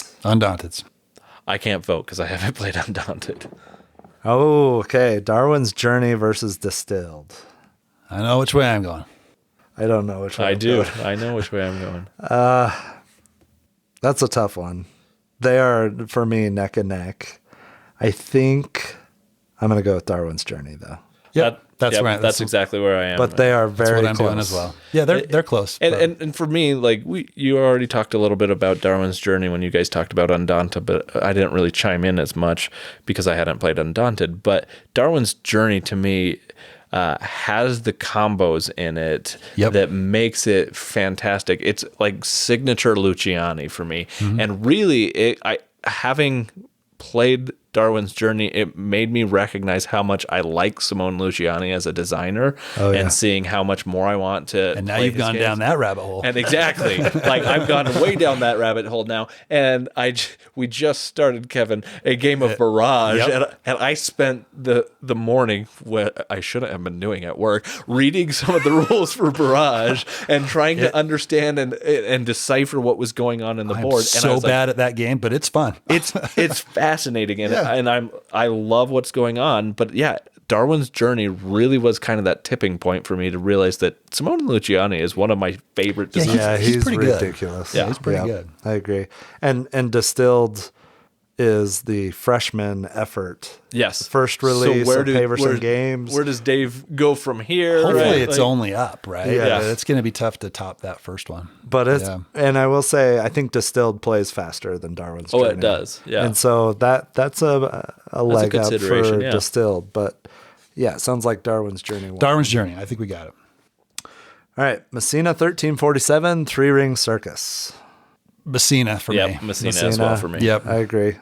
I can't vote because I haven't played Undaunted. Oh, okay. Darwin's Journey versus Distilled. I know which way I'm going. I don't know which one. I do. I know which way I'm going. That's a tough one. They are, for me, neck and neck. I think I'm going to go with Darwin's Journey, though. Yep, that's exactly where I am. But they are That's very what I'm close doing as well. Yeah, they're close. but- And for me, like you already talked a little bit about Darwin's Journey when you guys talked about Undaunted, but I didn't really chime in as much because I hadn't played Undaunted. But Darwin's Journey to me has the combos in it that makes it fantastic. It's like signature Luciani for me, and really, having played Darwin's Journey, it made me recognize how much I like Simone Luciani as a designer, and seeing how much more I want to. And now play you've his gone games. down that rabbit hole. And exactly, like I've gone way down that rabbit hole now. And we just started, Kevin, a game of Barrage, and I spent the morning, what I shouldn't have been doing at work, reading some of the rules for Barrage and trying to understand and decipher what was going on in the board. And I so was like, bad at that game, but it's fun. it's fascinating, and I love what's going on. But yeah, Darwin's Journey really was kind of that tipping point for me to realize that Simone Luciani is one of my favorite designers. Yeah, he's pretty good. ridiculous. Yeah, he's pretty good. I agree. And Distilled is the freshman effort. Yes. First release of Paverson where, Games. Where does Dave go from here? Hopefully right? it's only up, right? Yeah. It's going to be tough to top that first one. But it's, and I will say, I think Distilled plays faster than Darwin's Journey. it does. Yeah. And so that's a leg up for consideration, yeah. Distilled. But yeah, it sounds like Darwin's Journey won. Darwin's Journey. I think we got it. All right. Messina 1347, Three Ring Circus. Messina for me. Messina as well for me. Yep. I agree.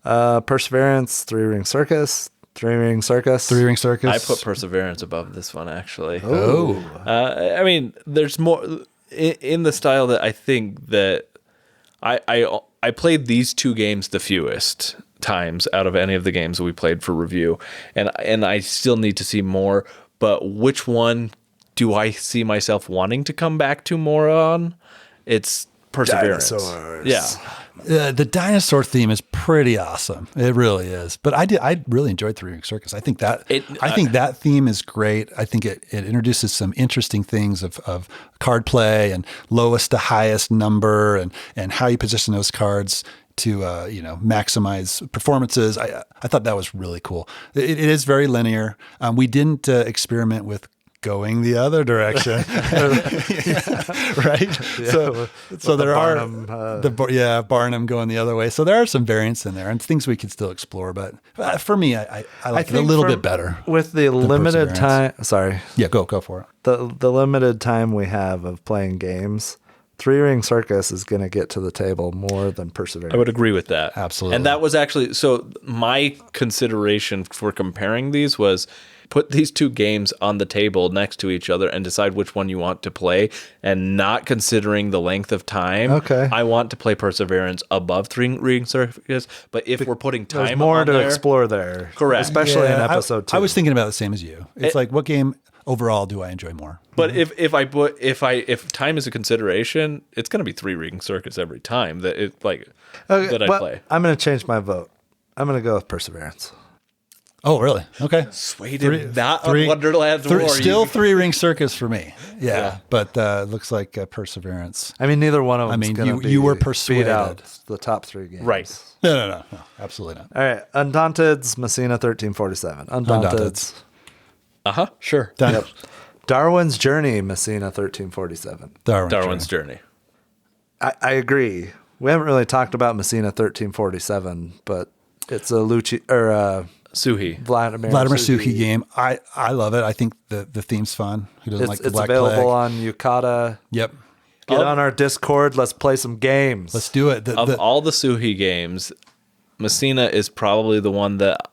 Perseverance, Three Ring Circus. Three Ring Circus. Three Ring Circus. I put Perseverance above this one, actually. Oh. I mean, there's more in the style that I think that I played these two games the fewest times out of any of the games that we played for review, and I still need to see more. But which one do I see myself wanting to come back to more on? It's Perseverance. Dinosaurs. Yeah. The dinosaur theme is pretty awesome. It really is. But I really enjoyed Three Ring Circus. I think that that theme is great. I think it introduces some interesting things of card play and lowest to highest number and how you position those cards to maximize performances. I thought that was really cool. It is very linear. We didn't experiment with going the other direction, right? Yeah, so there Barnum, are Barnum going the other way. So there are some variants in there and things we could still explore. But for me, I like it a little bit better with the limited time. Perseverance. Sorry, Yeah, go for it. the limited time we have of playing games. Three Ring Circus is going to get to the table more than Perseverance. I would agree with that. Absolutely. And that was actually, so my consideration for comparing these was put these two games on the table next to each other and decide which one you want to play, and not considering the length of time. Okay. I want to play Perseverance above Three Ring Circus, but if we're putting time There's more on to there, explore there. Correct. Especially in episode 2. I was thinking about the same as you. It's like, what game overall do I enjoy more? But if time is a consideration, it's going to be Three Ring Circus every time that that I play. I'm going to change my vote. I'm going to go with Perseverance. Oh, really? Okay. Swayed not on Wonderland's War. Still 3 Ring Circus for me. Yeah. But looks like Perseverance. I mean, neither one of them. You were persuaded. Beat out the top 3 games. Right. No, absolutely not. All right. Undaunted's Messina 1347. Undaunted's. Sure. Done. Yep. Darwin's Journey, Messina 1347. Darwin's Journey. I agree. We haven't really talked about Messina 1347, but it's a Suhi. Vladimir Suhi game. I love it. I think the theme's fun. Who doesn't like the It's Black available Plague? on Yukata. Yep. Get on our Discord. Let's play some games. Let's do it. Of all the Suhi games, Messina is probably the one that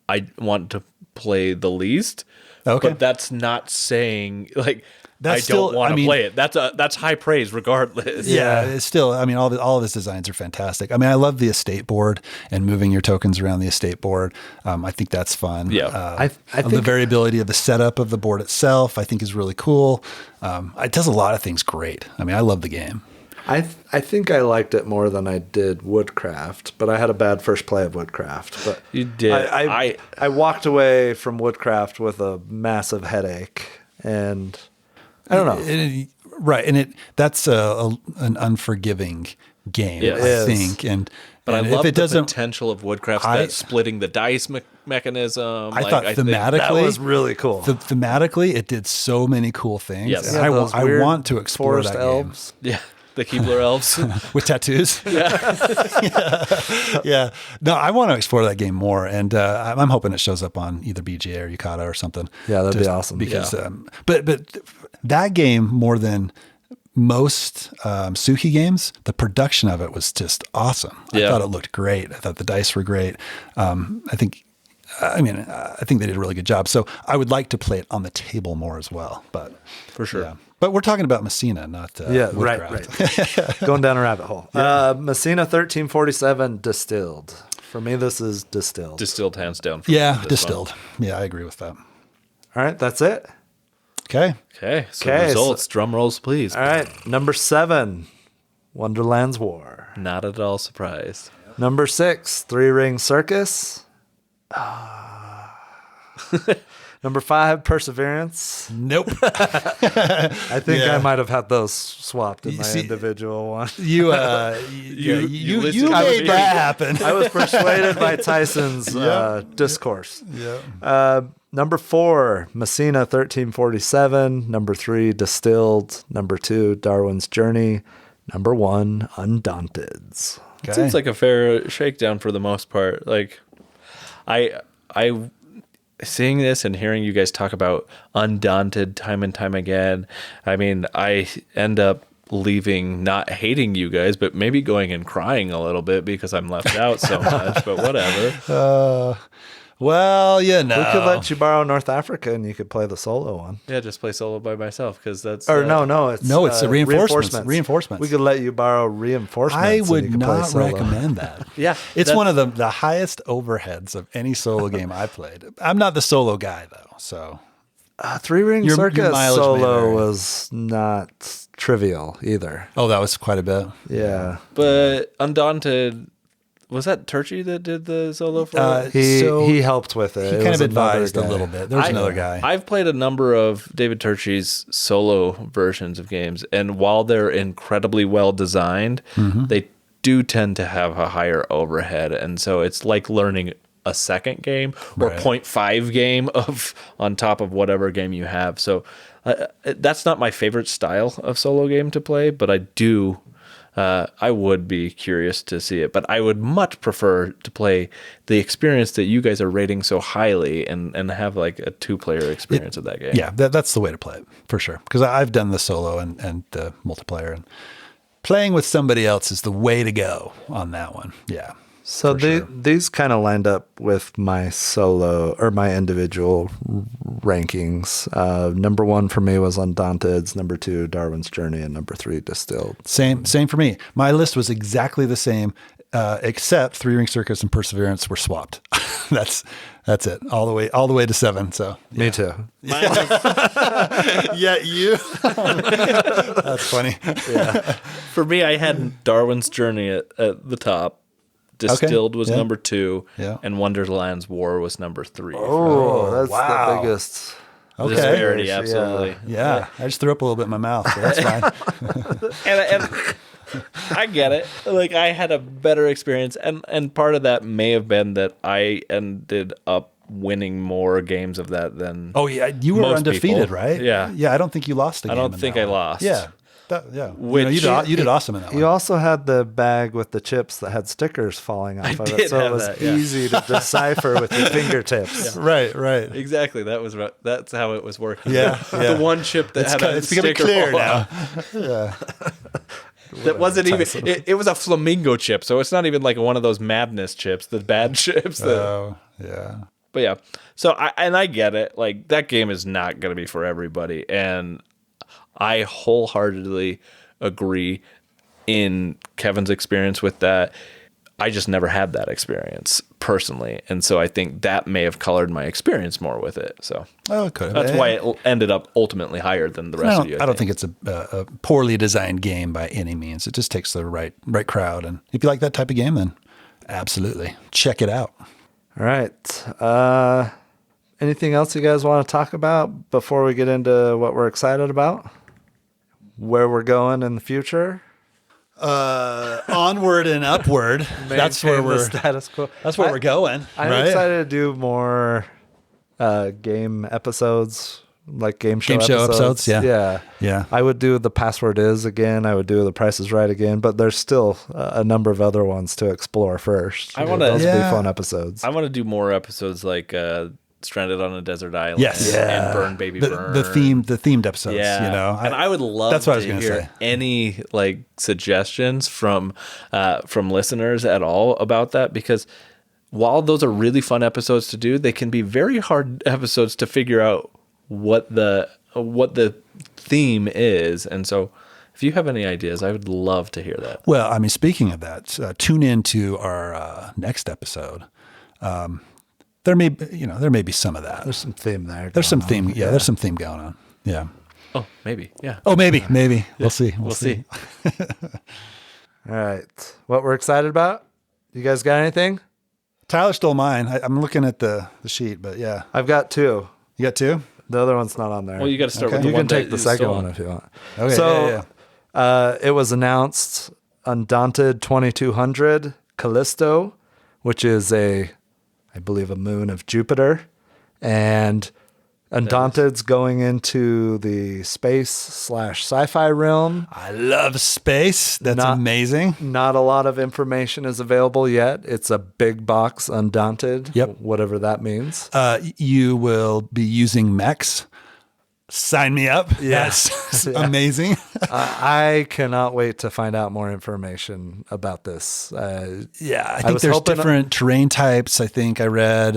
I want to play the least. Okay. But that's not saying like That's I don't still- want I to mean- play it. That's high praise regardless. Yeah, it's still. I mean, all of his designs are fantastic. I mean, I love the estate board and moving your tokens around the estate board. I think that's fun. Yeah. I the think variability of the setup of the board itself, I think, is really cool. It does a lot of things great. I mean, I love the game. I think I liked it more than I did Woodcraft, but I had a bad first play of Woodcraft. But You did. I walked away from Woodcraft with a massive headache, and I don't know. Right, and that's an unforgiving game, Yes. I It is. think. But I and love if it the doesn't, potential of Woodcraft, I- that splitting the dice mechanism. I thought think thematically That was really cool. thematically, it did so many cool things. Yes. and Yeah, those I weird want to explore forest that elves. Yeah, the Keebler elves. game with tattoos. Yeah. No, I want to explore that game more, and I'm hoping it shows up on either BGA or Yukata or something. Yeah, that'd be awesome. Because, but that game more than most Suhi games, the production of it was just awesome. I Yeah. thought it looked great. I thought the dice were great. I think they did a really good job. So I would like to play it on the table more as well. But For sure. yeah. But we're talking about Messina, not Yeah, Woodcraft. right. Going down a rabbit hole. Messina 1347 Distilled. For me, this is Distilled. Distilled hands down. For Yeah, this one. Distilled. Yeah, I agree with that. All right, that's it. Okay. Okay, so Okay, results, drum rolls, please. All right, number 7, Wonderland's War. Not at all surprised. Number 6, Three Ring Circus. Number 5, Perseverance. Nope. I think Yeah. I might have had those swapped in You my see- individual one. You you listened you to made me. that happen. I was persuaded by Tyson's discourse. Yeah. Number 4, Messina 1347. Number 3, Distilled. Number 2, Darwin's Journey. Number 1, Undaunted's. It seems like a fair shakedown for the most part. Like, I seeing this and hearing you guys talk about Undaunted time and time again. I mean, I end up leaving not hating you guys, but maybe going and crying a little bit because I'm left out so much. But whatever. Well, you know. We could let you borrow North Africa and you could play the solo one. Yeah, just play solo by myself because that's Or no, it's the reinforcements. We could let you borrow reinforcements. I and you would could play not solo. recommend that. Yeah, It's that- one of the highest overheads of any solo game I played. I'm not the solo guy though, so Three Ring Your Circus mileage may solo vary. was not trivial either. that was quite a bit. Yeah. But Undaunted, was that Turchi that did the solo for it? He helped with it. He It kind was of another advised a guy. little bit. There was another guy. I've played a number of David Turchi's solo versions of games, and while they're incredibly well designed, they do tend to have a higher overhead, and so it's like learning a second game or Right. 0.5 game of on top of whatever game you have. So that's not my favorite style of solo game to play, but I do. I would be curious to see it, but I would much prefer to play the experience that you guys are rating so highly and have like a 2-player experience of that game. Yeah, that's the way to play it for sure. Because I've done the solo and the multiplayer, and playing with somebody else is the way to go on that one. Yeah. So for sure. these kind of lined up with my solo or my individual rankings. Number 1 for me was Undaunted's. Number 2, Darwin's Journey, and number 3, Distilled. Same for me. My list was exactly the same, except Three Ring Circus and Perseverance were swapped. that's it. All the way to 7. So Me too. yeah, you. That's funny. For me, I had Darwin's Journey at the top. Distilled was yeah. number 2, Yeah. and Wonderland's War was number 3. Oh, that's wow. the biggest. Okay. Disparity, Yeah. absolutely. Yeah, I just threw up a little bit in my mouth, so that's fine. And I get it. Like, I had a better experience, and part of that may have been that I ended up winning more games of that than Oh yeah, you were most undefeated, people. right? Yeah. Yeah, I don't think you lost a I game. don't in think that I one. lost. Yeah. Which- You did awesome in that one. You also had the bag with the chips that had stickers falling off of it, did so it have was that, yeah. easy to decipher with your fingertips. Right. Exactly. That's how it was working. Yeah, yeah. The one chip that had a It's becoming sticker clear fall now. off. Yeah. That wasn't even. It was a flamingo chip, so it's not even like one of those madness chips, the bad chips. Oh, yeah. But yeah, so I get it. Like, that game is not going to be for everybody, and I wholeheartedly agree in Kevin's experience with that. I just never had that experience personally, and so I think that may have colored my experience more with it. So Oh, it could have. that's why it ended up ultimately higher than the rest of you. I don't think it's a poorly designed game by any means. It just takes the right crowd, and if you like that type of game, then absolutely check it out. All right. Anything else you guys want to talk about before we get into what we're excited about? Where we're going in the future? Onward and upward. That's where Maintain the we're. status quo. That's where we're going. I'm right? excited to do more game episodes, like game show episodes, yeah. Yeah. I would do The Password Is again. I would do The Price Is Right again, but there's still a number of other ones to explore first. I wanna- Those would be Yeah. fun episodes. I want to do more episodes like Stranded on a Desert Island. Yes. And Burn Baby Burn. The themed episodes. Yeah, You know, and I would love that's what I was to gonna hear say. any like suggestions from listeners at all about that, because while those are really fun episodes to do, they can be very hard episodes to figure out what the theme is. And so, if you have any ideas, I would love to hear that. Well, I mean, speaking of that, tune in to our next episode. There may be some of that. There's some theme there. There's some going on. theme. Yeah, there's some theme going on. Yeah. Oh, maybe. Yeah. Oh, maybe. We'll see. We'll see. All right. What we're excited about? You guys got anything? Tyler stole mine. I'm looking at the sheet, but yeah. I've got two. You got two? The other one's not on there. Well, you got to start Okay. with the You one can take that the is second stolen. one if you want. Okay. So, yeah. it was announced Undaunted 2200 Callisto, which is I believe, a moon of Jupiter, and Undaunted's going into the space/sci-fi realm. I love space. That's Not- amazing. Not a lot of information is available yet. It's a big box Undaunted. Yep. Whatever that means. You will be using mechs. Sign me up. Yes. That's amazing. I cannot wait to find out more information about this. Yeah, I I think was there's hoping- different terrain types. I think I read.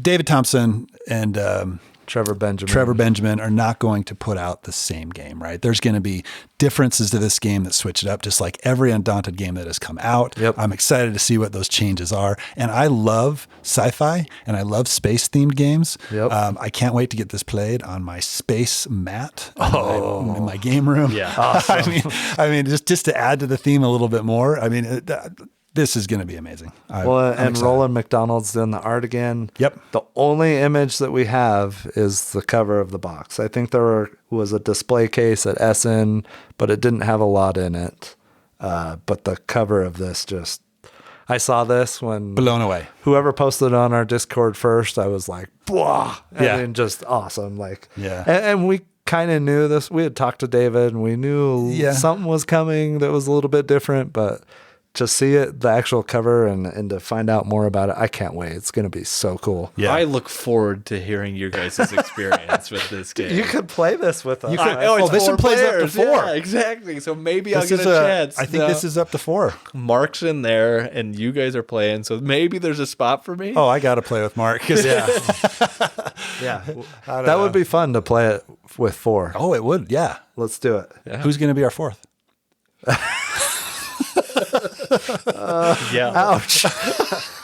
David Thompson and Trevor Benjamin are not going to put out the same game, right? There's going to be differences to this game that switch it up, just like every Undaunted game that has come out. Yep. I'm excited to see what those changes are. And I love sci-fi and I love space-themed games. Yep. I can't wait to get this played on my space mat in my game room. Yeah. I mean, just to add to the theme a little bit more. I mean, this is going to be amazing. I'm and excited. Roland McDonald's doing the art again. Yep. The only image that we have is the cover of the box. I think there was a display case at Essen, but it didn't have a lot in it. But the cover of this I saw this when Blown away. whoever posted it on our Discord first, I was like, "Blah!" Yeah. And just awesome. Like, Yeah. And we kind of knew this. We had talked to David, and we knew something was coming that was a little bit different, but to see it, the actual cover, and to find out more about it, I can't wait. It's going to be so cool. Yeah. I look forward to hearing your guys' experience with this game. You could play this with us. It's this 4 one plays up to players. 4. Yeah, exactly. So maybe I'll This get is a chance. I think this is up to 4. Mark's in there, and you guys are playing. So maybe there's a spot for me. Oh, I got to play with Mark. Yeah. That would be fun to play it with 4. Oh, it would. Yeah. Let's do it. Yeah. Who's going to be our 4th? Yeah. Ouch.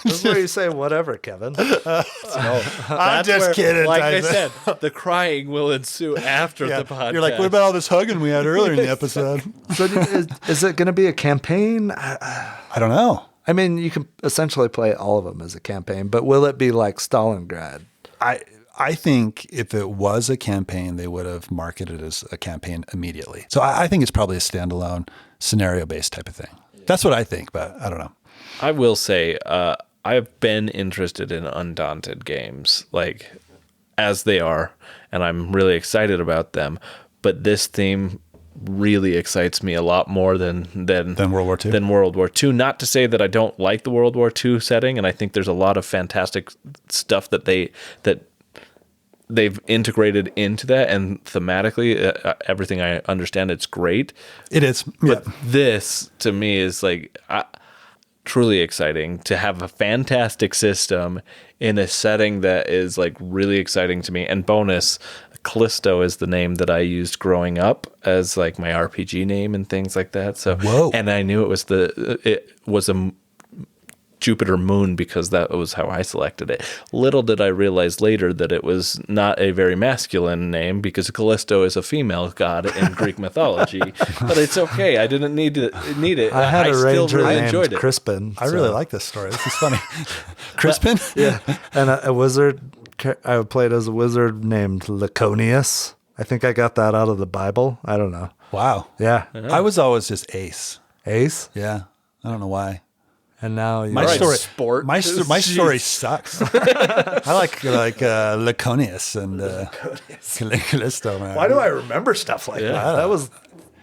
This is where you say whatever, Kevin. I'm just kidding. Like I Tyson. said, the crying will ensue after Yeah. the podcast. You're like, what about all this hugging we had earlier in the episode? So is it going to be a campaign? I don't know. I mean, you can essentially play all of them as a campaign, but will it be like Stalingrad? I think if it was a campaign, they would have marketed it as a campaign immediately. So I think it's probably a standalone scenario-based type of thing. That's what I think, but I don't know. I will say, I've been interested in Undaunted games, like as they are, and I'm really excited about them. But this theme really excites me a lot more than World War II? Than World War II. Not to say that I don't like the World War II setting, and I think there's a lot of fantastic stuff that they've integrated into that, and thematically, everything I understand, it's great. It is. But this, to me, is like truly exciting to have a fantastic system in a setting that is like really exciting to me. And bonus, Callisto is the name that I used growing up as like my RPG name and things like that. So, Whoa. And I knew it was a Jupiter moon because that was how I selected it. Little did I realize later that it was not a very masculine name because Callisto is a female god in Greek mythology. But it's okay. I didn't need it. I had a still ranger really named enjoyed it. Crispin. I really like this story. This is funny. Crispin? Yeah, and a wizard. I played as a wizard named Laconius. I think I got that out of the Bible. I don't know. Wow. Yeah, I was always just Ace. Ace, Yeah. I don't know why. and now you. My Right, story, sport. my Jeez. story sucks. I like Laconius and Callisto, man. Why do I remember stuff like that? That was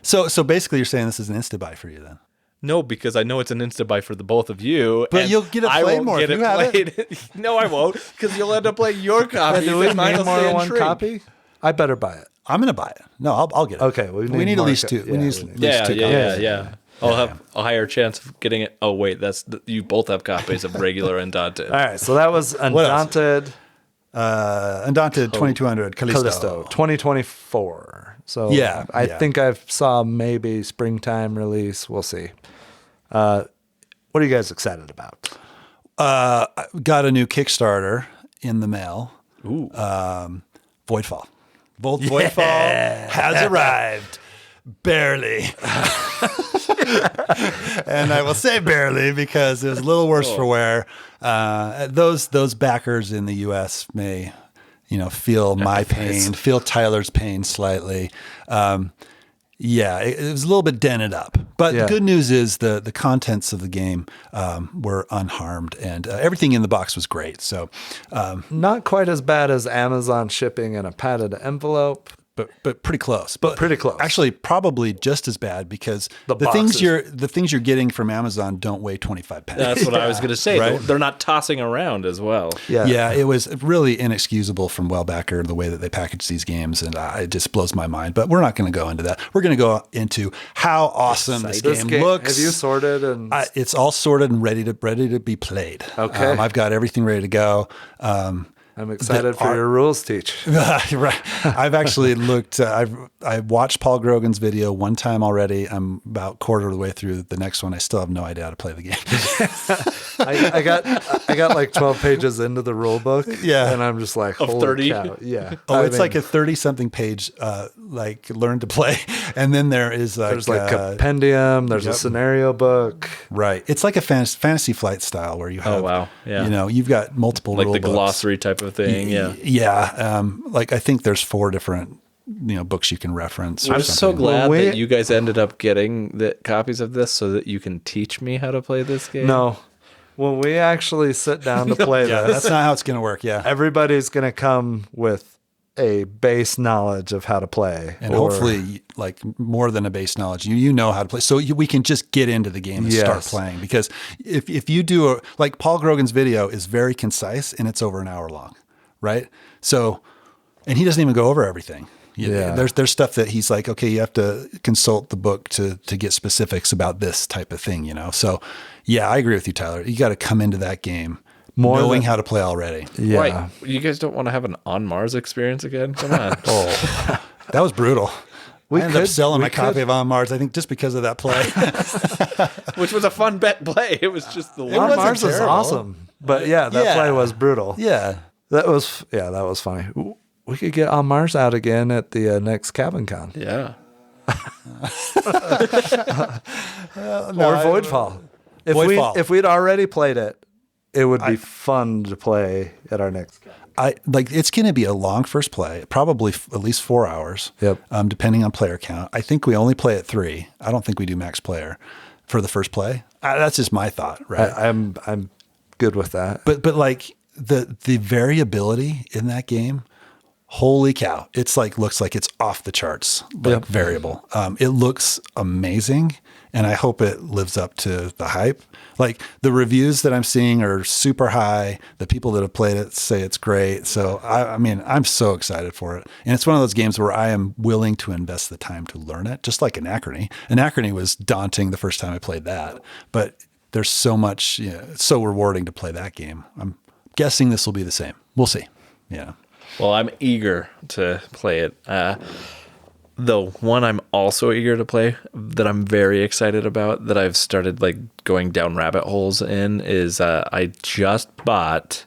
So basically, you're saying this is an insta-buy for you then? No, because I know it's an insta-buy for the both of you. But and you'll get it I played won't more get if it you have it. played. No, I won't, because you'll end up playing your copy. do we and mine need will more stay than in one shrink. copy? I better buy it. I'm gonna buy it. No, I'll get it. Okay, we we need at more least co- two. yeah, we need we at need- least Yeah, two yeah, copies. yeah. I'll have a higher chance of getting it. Oh wait, you both have copies of regular Undaunted. All right, so that was else? Undaunted Undaunted 2200 Callisto 2024. So Yeah, I yeah. think I saw maybe springtime release. We'll see. What are you guys excited about? I got a new Kickstarter in the mail. Ooh. Voidfall. Voidfall has arrived. Barely. And I will say barely because it was a little worse for wear. Those backers in the U.S. may, feel my pain, feel Tyler's pain slightly. Yeah, it was a little bit dented up. But Yeah. the good news is the contents of the game were unharmed, and everything in the box was great. So, Not quite as bad as Amazon shipping in a padded envelope. but pretty close. But pretty close. Actually, probably just as bad because The the things boxes. you're getting from Amazon don't weigh 25 pounds. That's what I was going to say. Right. They're not tossing around as well. Yeah. Yeah, it was really inexcusable from Wellbacker the way that they package these games, and it just blows my mind. But we're not going to go into that. We're going to go into how awesome this This game looks. Have you sorted and It's all sorted and ready to be played. Okay. I've got everything ready to go. I'm excited for your rules teach. Right. I've actually looked. I watched Paul Grogan's video one time already. I'm about quarter of the way through the next one. I still have no idea how to play the game. I got like 12 pages into the rule book. Yeah. And I'm just like, Of holy 30? cow. Yeah. Oh, it's like a 30-something page, like learn to play, and then there is like there's like a compendium, there's a scenario book. right. It's like a fantasy flight style where you have, wow. Yeah. you've got multiple Like rule the books. glossary type of thing. Yeah. Yeah. Like I think there's 4 different books you can reference. or I'm so something. glad Well, that you guys ended up getting the copies of this so that you can teach me how to play this game. No. When we actually sit down to play Yeah, this, that's not how it's going to work. Yeah. everybody's going to come with a base knowledge of how to play. And or- hopefully, like more than a base knowledge, you know how to play. So we can just get into the game and start Yes. playing. Because if you do like Paul Grogan's video is very concise and it's over an hour long, right? So, and he doesn't even go over everything. Yeah. There's stuff that he's like, okay, you have to consult the book to get specifics about this type of thing, So, yeah, I agree with you, Tyler. You got to come into that game knowing how to play already. Yeah. Right. You guys don't want to have an On Mars experience again? Come on. That was brutal. I ended up selling we my copy of On Mars, I think, just because of that play. Which was a fun play. It was just the On one. Mars was terrible. awesome, but that play was brutal. Yeah. That was funny. We could get On Mars out again at the next Cabin Con. Yeah. Or Voidfall. Voidfall. If we'd already played it, it would be fun to play at our next con. It's going to be a long first play, probably at least 4 hours. Yep. Depending on player count. I think we only play at 3. I don't think we do max player for the first play. That's just my thought, right? I'm good with that. But like the variability in that game, holy cow! It's looks like it's off the charts, variable. It looks amazing, and I hope it lives up to the hype. Like the reviews that I'm seeing are super high. The people that have played it say it's great. So I mean, I'm so excited for it. And it's one of those games where I am willing to invest the time to learn it, just like Anachrony. Anachrony was daunting the first time I played that, but there's so much, it's so rewarding to play that game. I'm guessing this will be the same. We'll see. Yeah. Well, I'm eager to play it. The one I'm also eager to play that I'm very excited about that I've started going down rabbit holes in is I just bought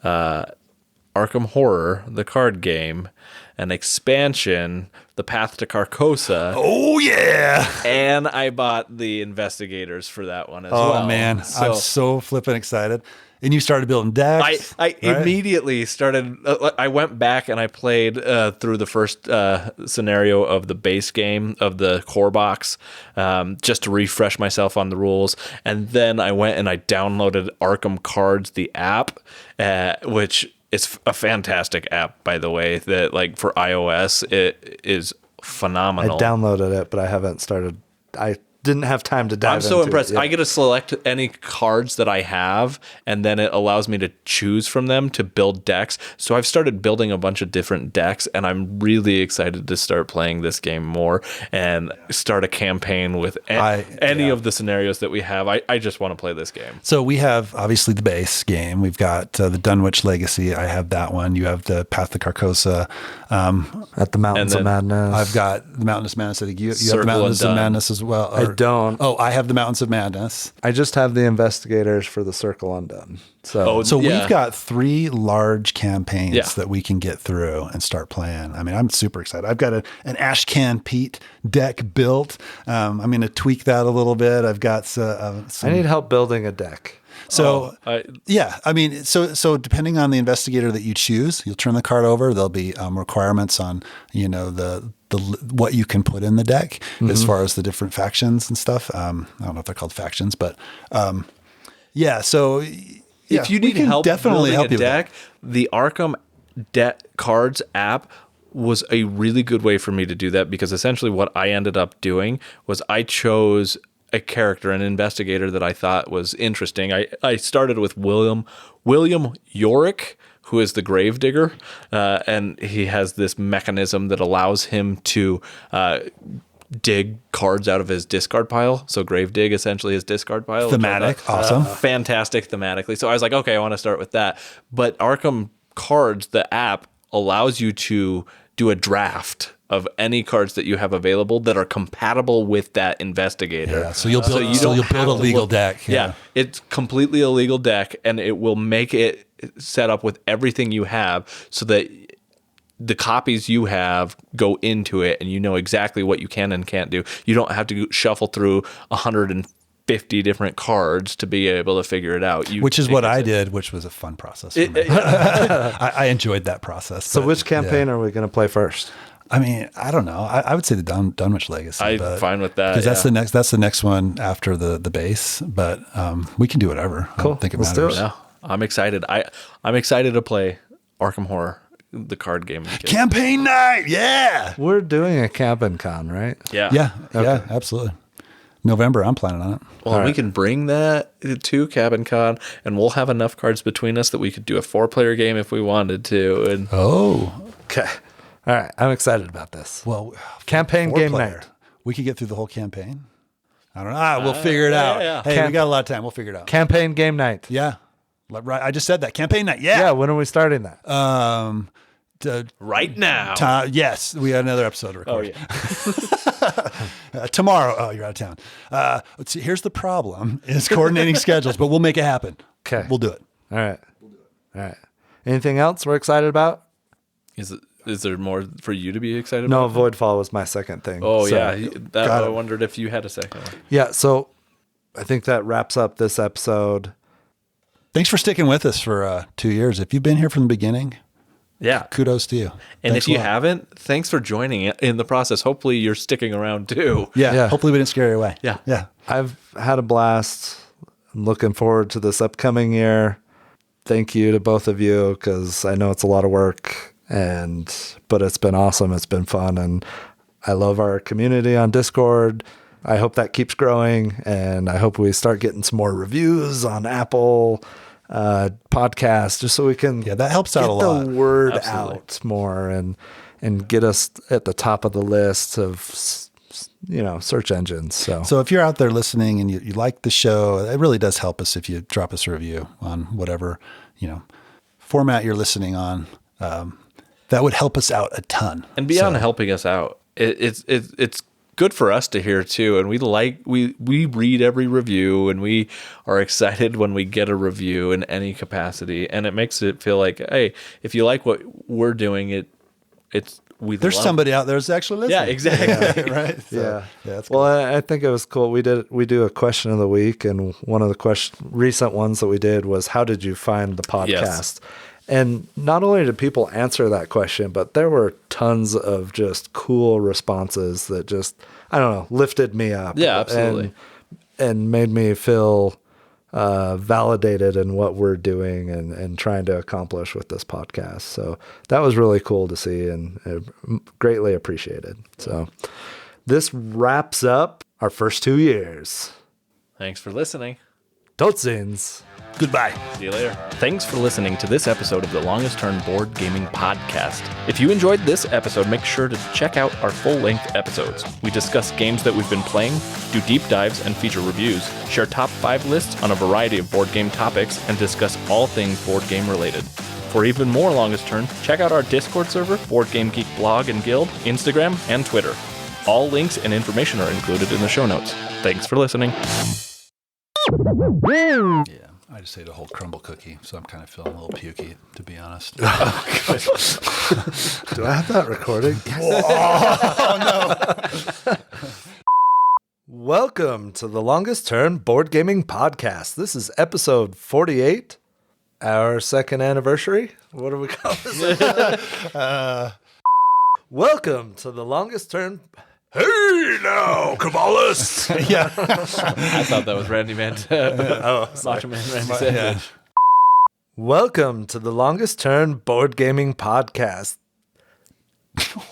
Arkham Horror, the card game, an expansion, The Path to Carcosa. Oh yeah. And I bought the Investigators for that one as Oh well. man, I'm so flipping excited. And you started building decks. I immediately started. I went back and I played through the first scenario of the base game of the core box, just to refresh myself on the rules. And then I went and I downloaded Arkham Cards, the app, which is a fantastic app, by the way. That for iOS, it is phenomenal. I downloaded it, but I haven't started. I didn't have time to dive into it. I'm so impressed. Yeah. I get to select any cards that I have, and then it allows me to choose from them to build decks. So I've started building a bunch of different decks, and I'm really excited to start playing this game more and start a campaign with any of the scenarios that we have. I just want to play this game. So we have obviously the base game. We've got the Dunwich Legacy. I have that one. You have the Path to Carcosa. At the Mountains of Madness. I've got the Mountains of Madness. I think you have the Circle Mountains of Undone. Madness as well. I don't. Oh, I have the Mountains of Madness. I just have the Investigators for the Circle Undone. So So Yeah. we've got 3 large campaigns Yeah. that we can get through and start playing. I mean, I'm super excited. I've got an Ashcan Pete deck built. I'm going to tweak that a little bit. I've got some. I need help building a deck. So I mean, so depending on the investigator that you choose, you'll turn the card over. There'll be requirements on the what you can put in the deck as far as the different factions and stuff. I don't know if they're called factions, but So if you we need can help definitely building help a you with that. deck, the Arkham Cards app was a really good way for me to do that, because essentially what I ended up doing was I chose a character, an investigator that I thought was interesting. I started with William Yorick, who is the Gravedigger, and he has this mechanism that allows him to dig cards out of his discard pile. So Gravedig essentially is discard pile. Thematic, awesome. Fantastic thematically. So I was like, okay, I want to start with that. But Arkham Cards, the app, allows you to do a draft of any cards that you have available that are compatible with that investigator. Yeah, so you'll build, you so don't you'll have build a to legal look- deck. Yeah, it's completely a legal deck, and it will make it set up with everything you have so that the copies you have go into it, and you know exactly what you can and can't do. You don't have to shuffle through 150 different cards to be able to figure it out. Which is what I did, which was a fun process for me. I enjoyed that process. So but, which campaign are we going to play first? I mean, I don't know. I would say the Dunwich Legacy. I'm fine with that. Because that's the next one after the base. But we can do whatever. I Cool. don't think it Let's do matters. it. Yeah, I'm excited. I'm excited to play Arkham Horror, the card game. Campaign night, yeah, We're doing a Cabin Con, right? Yeah. yeah, absolutely. November, I'm planning on it. Well, we can bring that to Cabin Con, and we'll have enough cards between us that we could do a 4-player game if we wanted to. And Okay. All right. I'm excited about this. Well, Campaign game 4-player. night. We could get through the whole campaign. I don't know. We'll figure it out. yeah. Hey, we got a lot of time. We'll figure it out. Campaign game night. Yeah, right. I just said that campaign night. Yeah. When are we starting that? Right now. Yes, we had another episode to record. Oh, yeah. Tomorrow. Oh, you're out of town. Let's see. Here's the problem: is coordinating schedules, but we'll make it happen. Okay. We'll do it. All right. All right. Anything else we're excited about? Is there more for you to be excited No, about? Voidfall was my second thing. Oh, So- yeah. I wondered if you had a second one. Yeah. So I think that wraps up this episode. Thanks for sticking with us for 2 years. If you've been here from the beginning, Yeah. kudos to you. And Thanks if you a lot. haven't, thanks for joining in the process. Hopefully you're sticking around too. Yeah. Hopefully we didn't scare you away. Yeah. Yeah. I've had a blast. I'm looking forward to this upcoming year. Thank you to both of you because I know it's a lot of work, but it's been awesome. It's been fun, and I love our community on Discord. I hope that keeps growing, and I hope we start getting some more reviews on Apple Podcasts, just so we can that helps out get a lot. the word Absolutely. out more and get us at the top of the list of search engines. So if you're out there listening and you like the show, it really does help us if you drop us a review on whatever, format you're listening on. That would help us out a ton. And beyond helping us out, it's good for us to hear too. And we read every review, and we are excited when we get a review in any capacity. And it makes it feel like, hey, if you like what we're doing, there's somebody out there that's actually listening. Yeah, exactly. Right. So, yeah. That's well, I think it was cool. We do a question of the week, and one of the recent ones that we did was, how did you find the podcast? Yes. And not only did people answer that question, but there were tons of just cool responses that just, I don't know, lifted me up. Yeah, absolutely. And made me feel validated in what we're doing and trying to accomplish with this podcast. So that was really cool to see and greatly appreciated. So this wraps up our first 2 years. Thanks for listening. Totzins. Goodbye. See you later. Thanks for listening to this episode of the Longest Turn Board Gaming Podcast. If you enjoyed this episode, make sure to check out our full-length episodes. We discuss games that we've been playing, do deep dives and feature reviews, share top 5 lists on a variety of board game topics, and discuss all things board game related. For even more Longest Turn, check out our Discord server, Board Game Geek blog and guild, Instagram, and Twitter. All links and information are included in the show notes. Thanks for listening. Yeah. I just ate a whole crumble cookie, so I'm kind of feeling a little pukey, to be honest. Do I have that recording? Oh, no. Welcome to the Longest Turn Board Gaming Podcast. This is episode 48, our second anniversary. What do we call this? Welcome to the Longest Turn. Hey now, Kabbalists! Yeah. I thought that was Randy Macho Man Randy Savage. Yeah. Welcome to the Longest Turn Board Gaming Podcast.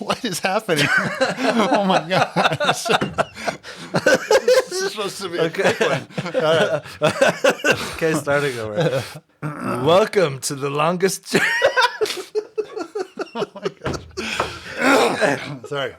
What is happening? Oh, my gosh. This is supposed to be a quick one. All right. Okay, starting over. Welcome to the Longest Turn. Sorry.